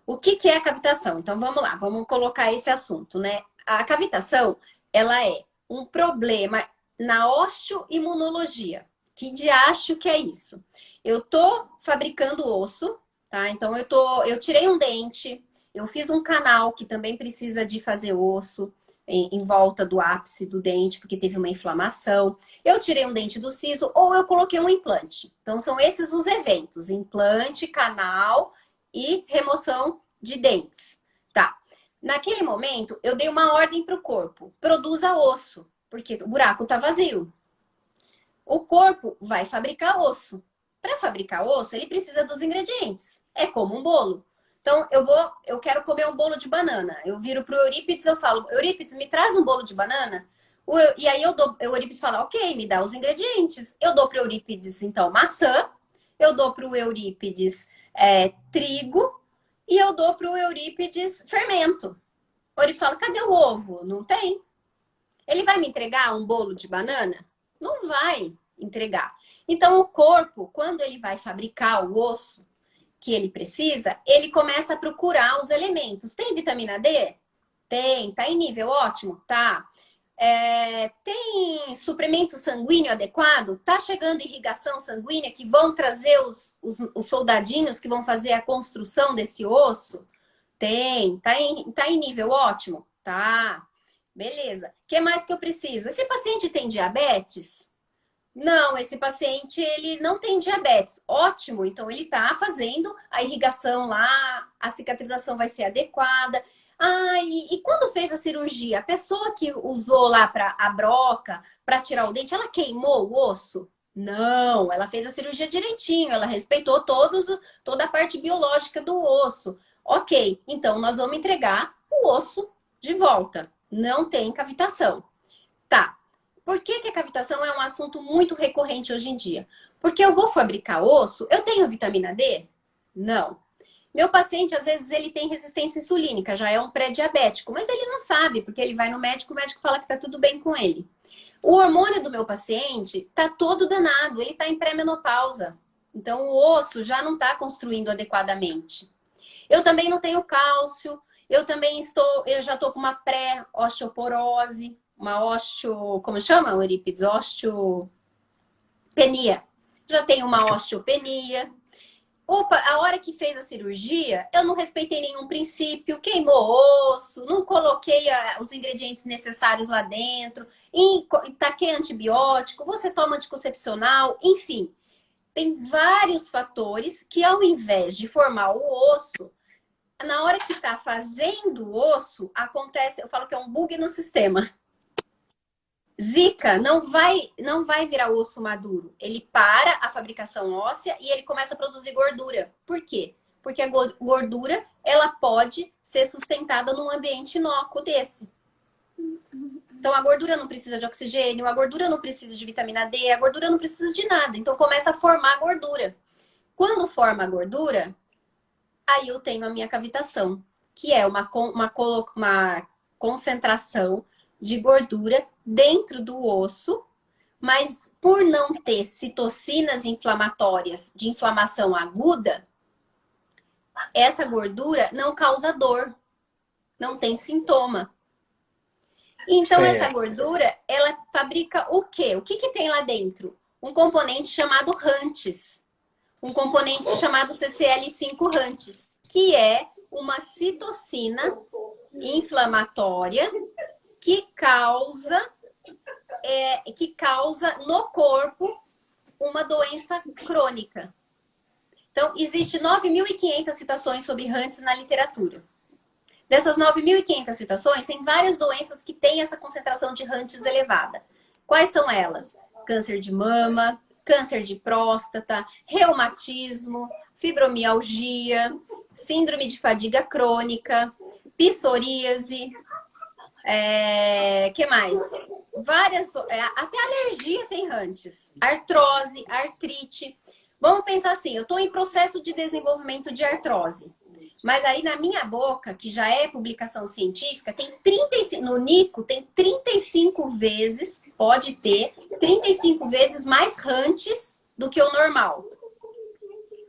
O que é a cavitação? Então, vamos lá, vamos colocar esse assunto, né? A cavitação, ela é um problema na osteoimunologia. Que diacho que é isso? Eu tô fabricando osso, tá? Então, eu tirei um dente, eu fiz um canal que também precisa de fazer osso em volta do ápice do dente, porque teve uma inflamação. Eu tirei um dente do siso ou eu coloquei um implante. Então, são esses os eventos: implante, canal e remoção de dentes. Tá. Naquele momento, eu dei uma ordem para o corpo: produza osso, porque o buraco tá vazio. O corpo vai fabricar osso. Para fabricar osso, ele precisa dos ingredientes. É como um bolo. Então, eu quero comer um bolo de banana. Eu viro pro Eurípides, eu falo, Eurípides, me traz um bolo de banana? E aí o Eurípides fala, ok, me dá os ingredientes. Eu dou pro Eurípides, então, maçã. Eu dou pro Eurípides trigo. E eu dou pro Eurípides fermento. O Eurípides fala, cadê o ovo? Não tem. Ele vai me entregar um bolo de banana? Não vai entregar. Então, o corpo, quando ele vai fabricar o osso que ele precisa, ele começa a procurar os elementos. Tem vitamina D? Tem. Tá em nível ótimo? Tá. Tem suprimento sanguíneo adequado? Tá chegando irrigação sanguínea que vão trazer os soldadinhos que vão fazer a construção desse osso? Tem. Tá em nível ótimo? Tá. Beleza. O que mais que eu preciso? Esse paciente tem diabetes? Não, esse paciente ele não tem diabetes. Ótimo, então ele tá fazendo a irrigação lá, a cicatrização vai ser adequada. E quando fez a cirurgia, a pessoa que usou lá para a broca, para tirar o dente, ela queimou o osso? Não, ela fez a cirurgia direitinho, ela respeitou toda a parte biológica do osso. Ok, então nós vamos entregar o osso de volta. Não tem cavitação. Tá. Por que a cavitação é um assunto muito recorrente hoje em dia? Porque eu vou fabricar osso, eu tenho vitamina D? Não. Meu paciente, às vezes, ele tem resistência insulínica, já é um pré-diabético, mas ele não sabe, porque ele vai no médico, o médico fala que tá tudo bem com ele. O hormônio do meu paciente tá todo danado, ele tá em pré-menopausa. Então, o osso já não tá construindo adequadamente. Eu também não tenho cálcio, eu já tô com uma pré-osteoporose, como chama, Eurípides? Osteopenia. Já tenho uma osteopenia. Opa, a hora que fez a cirurgia, eu não respeitei nenhum princípio, queimou osso, não coloquei os ingredientes necessários lá dentro, taquei antibiótico, você toma anticoncepcional, enfim. Tem vários fatores que, ao invés de formar o osso, na hora que tá fazendo o osso, acontece, eu falo que é um bug no sistema. Zika não vai virar osso maduro. Ele para a fabricação óssea e ele começa a produzir gordura. Por quê? Porque a gordura ela pode ser sustentada num ambiente inócuo desse. Então a gordura não precisa de oxigênio, a gordura não precisa de vitamina D, a gordura não precisa de nada. Então começa a formar gordura. Quando forma a gordura, aí eu tenho a minha cavitação, que é uma concentração de gordura dentro do osso, mas por não ter citocinas inflamatórias de inflamação aguda, essa gordura não causa dor, não tem sintoma. Então, Certo. essa gordura, ela fabrica o quê? O que tem lá dentro? Um componente chamado RANTES, um componente chamado CCL5-RANTES, que é uma citocina inflamatória que causa no corpo uma doença crônica. Então, existe 9.500 citações sobre RANTES na literatura. Dessas 9.500 citações, tem várias doenças que têm essa concentração de RANTES elevada. Quais são elas? Câncer de mama, câncer de próstata, reumatismo, fibromialgia, síndrome de fadiga crônica, psoríase, que mais? Várias, até alergia tem RANTES, artrose, artrite. Vamos pensar assim, eu estou em processo de desenvolvimento de artrose, mas aí na minha boca, que já é publicação científica, tem 35, no Nico tem 35 vezes, pode ter 35 vezes mais RANTES do que o normal.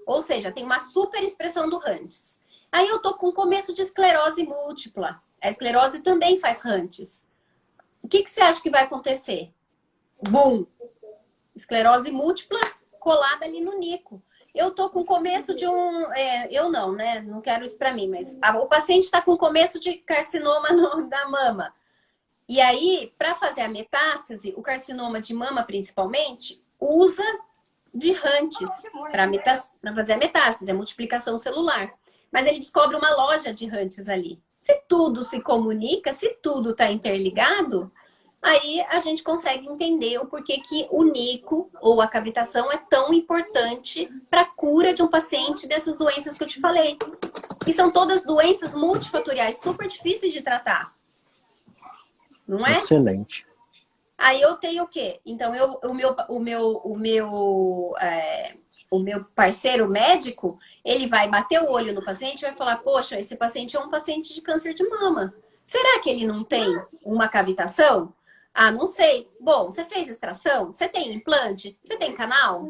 Ou seja, tem uma super expressão do RANTES. Aí eu tô com começo de esclerose múltipla. A esclerose também faz RANTES. O que você acha que vai acontecer? Bum! Esclerose múltipla colada ali no Nico. Eu tô com começo de eu não, né? Não quero isso pra mim, mas o paciente está com começo de carcinoma da mama. E aí, para fazer a metástase, o carcinoma de mama principalmente, usa de RANTES para fazer a metástase, a multiplicação celular. Mas ele descobre uma loja de RANTES ali. Se tudo se comunica, se tudo está interligado, Aí a gente consegue entender o porquê que o nico ou a cavitação é tão importante para a cura de um paciente dessas doenças que eu te falei. Que são todas doenças multifatoriais, super difíceis de tratar. Não é? Excelente. Aí eu tenho o quê? Então, o meu parceiro médico, ele vai bater o olho no paciente e vai falar, poxa, esse paciente é um paciente de câncer de mama. Será que ele não tem uma cavitação? Ah, não sei. Bom, você fez extração? Você tem implante? Você tem canal?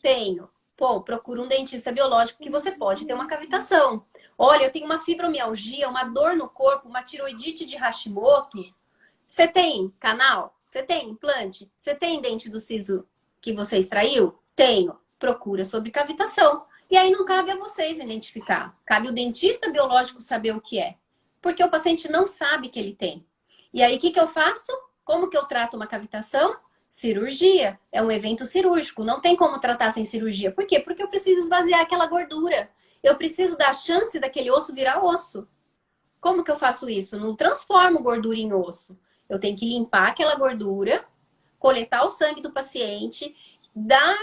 Tenho. Pô, procura um dentista biológico que você pode ter uma cavitação. Olha, eu tenho uma fibromialgia, uma dor no corpo, uma tiroidite de Hashimoto. Você tem canal? Você tem implante? Você tem dente do siso que você extraiu? Tenho. Procura sobre cavitação. E aí não cabe a vocês identificar. Cabe o dentista biológico saber o que é. Porque o paciente não sabe que ele tem. E aí o que eu faço? Como que eu trato uma cavitação? Cirurgia. É um evento cirúrgico. Não tem como tratar sem cirurgia. Por quê? Porque eu preciso esvaziar aquela gordura. Eu preciso dar a chance daquele osso virar osso. Como que eu faço isso? Não transformo gordura em osso. Eu tenho que limpar aquela gordura, coletar o sangue do paciente, dar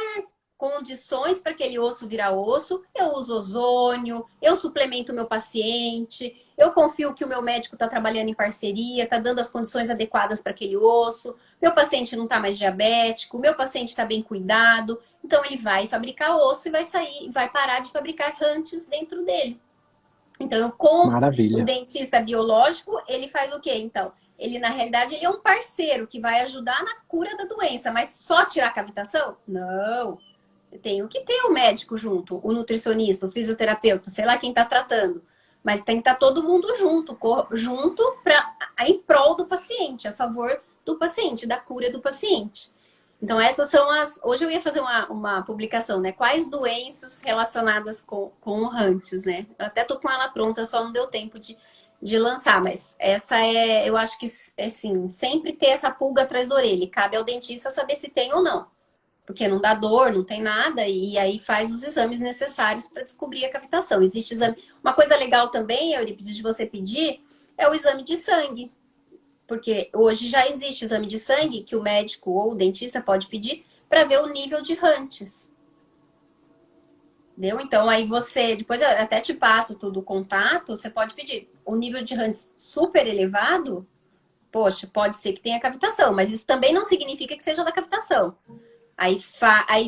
condições para aquele osso virar osso. Eu uso ozônio, eu suplemento o meu paciente, eu confio que o meu médico está trabalhando em parceria, está dando as condições adequadas para aquele osso. Meu paciente não está mais diabético, meu paciente está bem cuidado. Então ele vai fabricar osso e vai sair, vai parar de fabricar rantes dentro dele. Então, com o Maravilha. dentista biológico, ele faz o quê, então? Ele, na realidade, ele é um parceiro que vai ajudar na cura da doença, mas só tirar a cavitação? Não. Eu tenho que ter o médico junto, o nutricionista, o fisioterapeuta, sei lá quem está tratando. Mas tem que estar todo mundo junto em prol do paciente, a favor do paciente, da cura do paciente. Então, essas são as... Hoje eu ia fazer uma publicação, né? Quais doenças relacionadas com o Hunts, né? Eu até tô com ela pronta, só não deu tempo de lançar. Mas essa eu acho que, assim, sempre ter essa pulga atrás da orelha. Cabe ao dentista saber se tem ou não. Porque não dá dor, não tem nada. E aí faz os exames necessários para descobrir a cavitação. Existe exame... Uma coisa legal também, Eurípides, de você pedir, é o exame de sangue. Porque hoje já existe exame de sangue que o médico ou o dentista pode pedir para ver o nível de Hunts. Entendeu? Então, aí você... Depois eu até te passo tudo o contato. Você pode pedir. O nível de Hunts super elevado, poxa, pode ser que tenha cavitação. Mas isso também não significa que seja da cavitação. Aí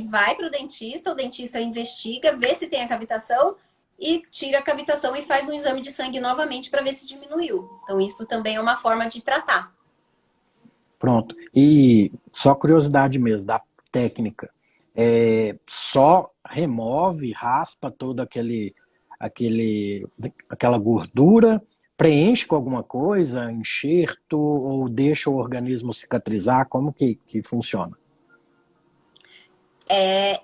vai para o dentista investiga, vê se tem a cavitação e tira a cavitação e faz um exame de sangue novamente para ver se diminuiu. Então, isso também é uma forma de tratar. Pronto. E só curiosidade mesmo, da técnica. Só remove, raspa toda aquela gordura, preenche com alguma coisa, enxerto, ou deixa o organismo cicatrizar? Como que funciona?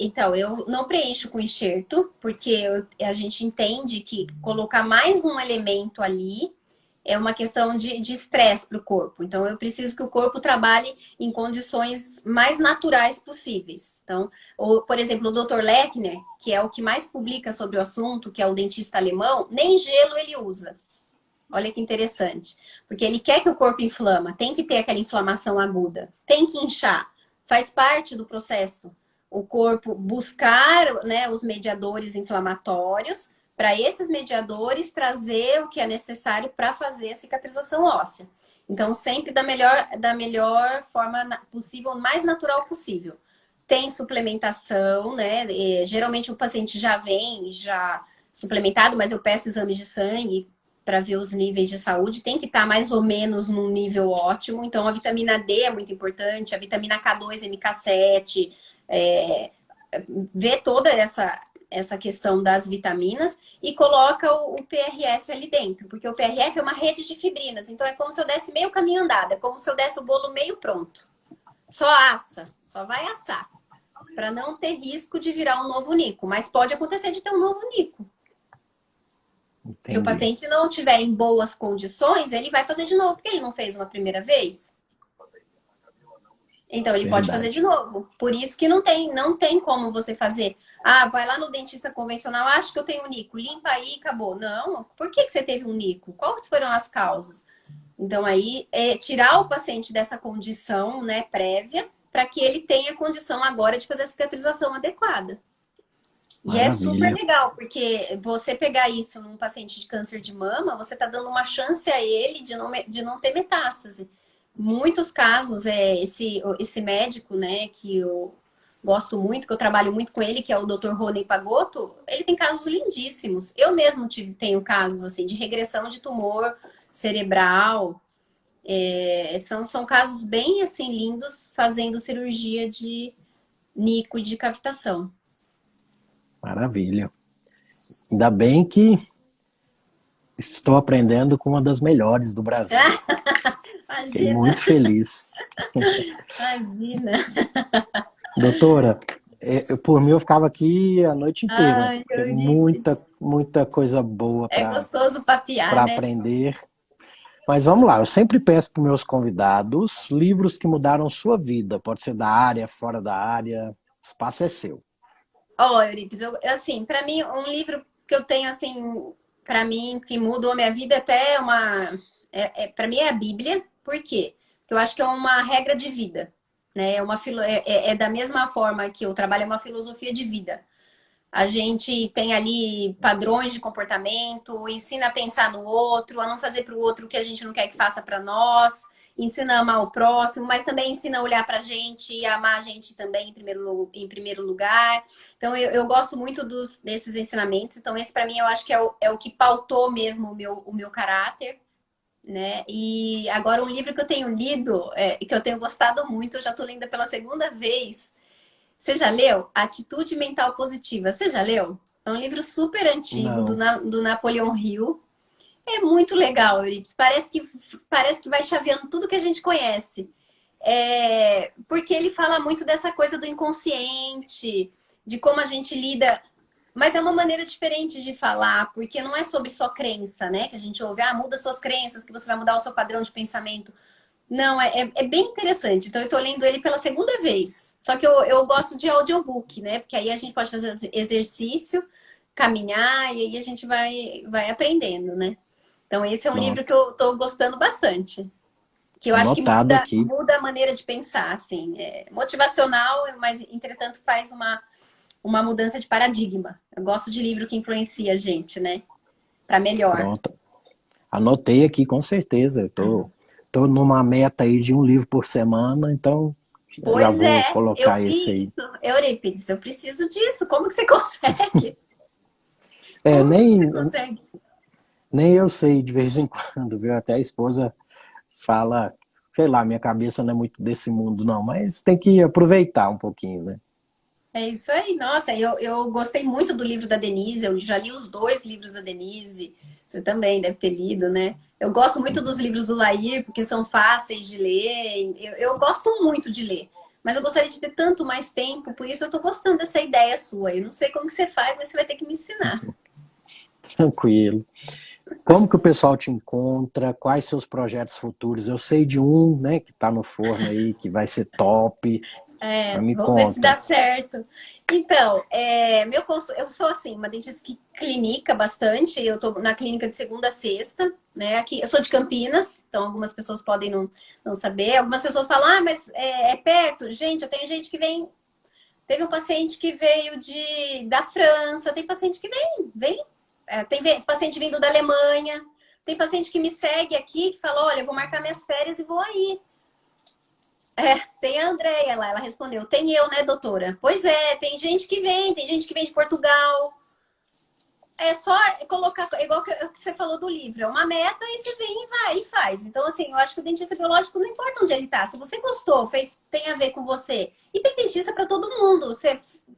Então, eu não preencho com enxerto, porque a gente entende que colocar mais um elemento ali é uma questão de estresse para o corpo. Então, eu preciso que o corpo trabalhe em condições mais naturais possíveis. Então, por exemplo, o Dr. Lechner, que é o que mais publica sobre o assunto, que é o dentista alemão, nem gelo ele usa. Olha que interessante. Porque ele quer que o corpo inflama, tem que ter aquela inflamação aguda, tem que inchar. Faz parte do processo o corpo buscar, né, os mediadores inflamatórios, para esses mediadores trazer o que é necessário para fazer a cicatrização óssea. Então, sempre da melhor forma possível, mais natural possível. Tem suplementação, né? Geralmente o paciente já vem suplementado, mas eu peço exames de sangue para ver os níveis de saúde. Tem que estar mais ou menos num nível ótimo. Então, a vitamina D é muito importante, a vitamina K2, MK7, ver toda essa questão das vitaminas e coloca o PRF ali dentro, porque o PRF é uma rede de fibrinas, então é como se eu desse meio caminho andado, é como se eu desse o bolo meio pronto. Só assa, só vai assar, para não ter risco de virar um novo nico, mas pode acontecer de ter um novo nico. Entendi. Se o paciente não estiver em boas condições, ele vai fazer de novo, porque ele não fez uma primeira vez. Então, ele pode fazer de novo. Por isso que não tem como você fazer. Ah, vai lá no dentista convencional, acho que eu tenho um nico. Limpa aí e acabou. Não. Por que você teve um nico? Quais foram as causas? Então, aí, é tirar o paciente dessa condição, né, prévia, para que ele tenha condição agora de fazer a cicatrização adequada. E é super Maravilha. legal, porque você pegar isso num paciente de câncer de mama, você está dando uma chance a ele de não ter metástase. Muitos casos, esse médico, né, que eu gosto muito, que eu trabalho muito com ele, que é o Dr. Rony Pagotto, ele tem casos lindíssimos. Eu mesmo tenho casos, assim, de regressão de tumor cerebral. São casos bem, assim, lindos, fazendo cirurgia de nico e de cavitação. Maravilha. Ainda bem que estou aprendendo com uma das melhores do Brasil. Fiquei Imagina, muito feliz. imagina. Doutora, por mim eu ficava aqui a noite inteira, Ai, porque Eurípides. muita coisa boa É para gostoso papiar, né? aprender. Mas vamos lá, eu sempre peço para os meus convidados livros que mudaram sua vida. Pode ser da área, fora da área, o espaço é seu. Ó, Eurípides, assim, para mim, um livro que eu tenho, assim, para mim, que mudou a minha vida, até uma. Para mim é a Bíblia. Por quê? Porque eu acho que é uma regra de vida, né? É da mesma forma que eu trabalho, é uma filosofia de vida. A gente tem ali padrões de comportamento, ensina a pensar no outro, a não fazer para o outro o que a gente não quer que faça para nós, ensina a amar o próximo, mas também ensina a olhar para a gente e a amar a gente também em primeiro lugar. Então, eu gosto muito desses ensinamentos. Então, esse para mim eu acho que é o que pautou mesmo o meu caráter. Né? E agora um livro que eu tenho lido e que eu tenho gostado muito, eu já estou lendo pela segunda vez. Você já leu? Atitude Mental Positiva. Você já leu? É um livro super antigo Não, do Napoleão Hill. É muito legal, Euripides. Parece que vai chaveando tudo que a gente conhece. Porque ele fala muito dessa coisa do inconsciente, de como a gente lida. Mas é uma maneira diferente de falar, porque não é sobre só crença, né? Que a gente ouve, muda suas crenças, que você vai mudar o seu padrão de pensamento. Não, é bem interessante. Então, eu tô lendo ele pela segunda vez. Só que eu gosto de audiobook, né? Porque aí a gente pode fazer exercício, caminhar, e aí a gente vai aprendendo, né? Então, esse é um livro que pronto. eu tô gostando bastante. Que eu acho que Anotado aqui. muda a maneira de pensar, assim. É motivacional, mas, entretanto, faz uma mudança de paradigma. Eu gosto de livro que influencia a gente, né? Para melhor. Pronto. Anotei aqui com certeza. Tô numa meta aí de um livro por semana, então já Pois vou é, eu colocar esse vi aí. isso. Eurípides, eu preciso disso. Como que você consegue? É, Como que você consegue? nem eu sei de vez em quando, viu? Até a esposa fala, sei lá, minha cabeça não é muito desse mundo, não, mas tem que aproveitar um pouquinho, né? É isso aí. Nossa, eu gostei muito do livro da Denise. Eu já li os dois livros da Denise. Você também deve ter lido, né? Eu gosto muito dos livros do Lair, porque são fáceis de ler. Eu gosto muito de ler. Mas eu gostaria de ter tanto mais tempo, por isso eu tô gostando dessa ideia sua. Eu não sei como que você faz, mas você vai ter que me ensinar. Tranquilo. Como que o pessoal te encontra? Quais seus projetos futuros? Eu sei de um, né, que tá no forno aí, que vai ser top. Mas me Vamos ver se conta. dá certo. Então, eu sou assim, uma dentista que clinica bastante. Eu tô na clínica de segunda a sexta, né? Aqui, eu sou de Campinas, então algumas pessoas podem não saber. Algumas pessoas falam, mas é perto. Gente, eu tenho gente que vem. Teve um paciente que veio da França, tem paciente que tem paciente vindo da Alemanha, tem paciente que me segue aqui que fala, olha, eu vou marcar minhas férias e vou aí. Tem a Andréia lá, ela respondeu. Tem eu, né, doutora? Pois é, tem gente que vem de Portugal. É só colocar, igual que você falou do livro, é uma meta e você vem e vai e faz. Então, assim, eu acho que o dentista biológico não importa onde ele tá. Se você gostou, tem a ver com você. E tem dentista para todo mundo.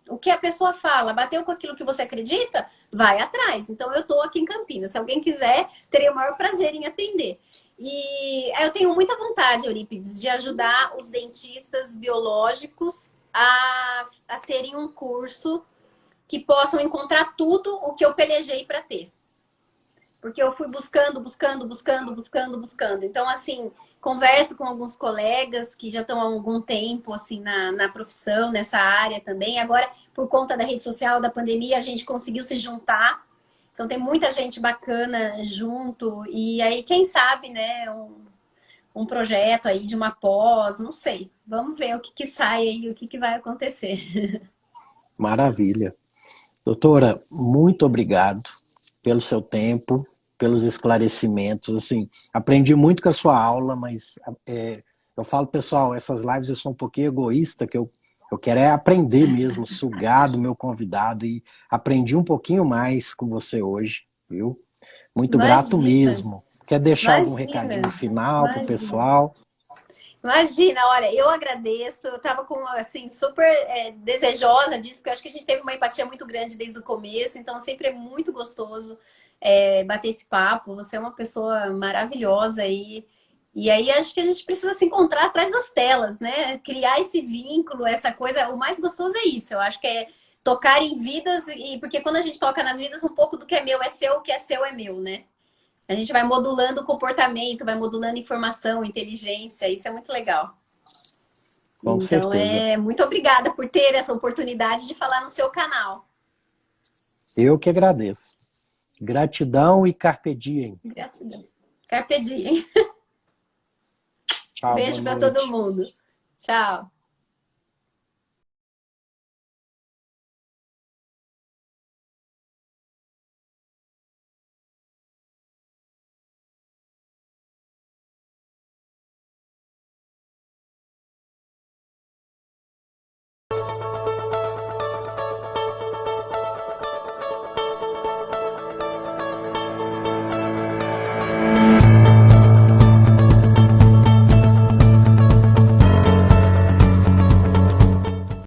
O que a pessoa fala, bateu com aquilo que você acredita, vai atrás. Então, eu tô aqui em Campinas. Se alguém quiser, teria o maior prazer em atender. E eu tenho muita vontade, Eurípides, de ajudar os dentistas biológicos a terem um curso que possam encontrar tudo o que eu pelejei para ter. Porque eu fui buscando. Então, assim, converso com alguns colegas que já estão há algum tempo, assim, na profissão, nessa área também. Agora, por conta da rede social, da pandemia, a gente conseguiu se juntar. Então, tem muita gente bacana junto. E aí, quem sabe, né, um projeto aí de uma pós, não sei. Vamos ver o que sai aí, o que vai acontecer. Maravilha. Doutora, muito obrigado pelo seu tempo, pelos esclarecimentos. Assim, aprendi muito com a sua aula, mas eu falo, pessoal, essas lives eu sou um pouquinho egoísta, que eu quero é aprender mesmo, sugar do meu convidado, e aprendi um pouquinho mais com você hoje, viu? Muito grato Imagina, mesmo. Quer deixar algum imagina, recadinho final para o imagina. pessoal? Imagina, olha, eu agradeço. Eu tava com assim super desejosa disso, porque eu acho que a gente teve uma empatia muito grande desde o começo, então sempre é muito gostoso bater esse papo. Você é uma pessoa maravilhosa e aí acho que a gente precisa se encontrar atrás das telas, né? Criar esse vínculo, essa coisa. O mais gostoso é isso. Eu acho que é tocar em vidas e porque quando a gente toca nas vidas, um pouco do que é meu é seu, o que é seu é meu, né? A gente vai modulando o comportamento, vai modulando informação, inteligência, isso é muito legal. Com Então, certeza. muito obrigada por ter essa oportunidade de falar no seu canal. Eu que agradeço. Gratidão e carpe diem. Gratidão. Carpe diem. Tchau, boa Beijo para todo noite. mundo. Tchau.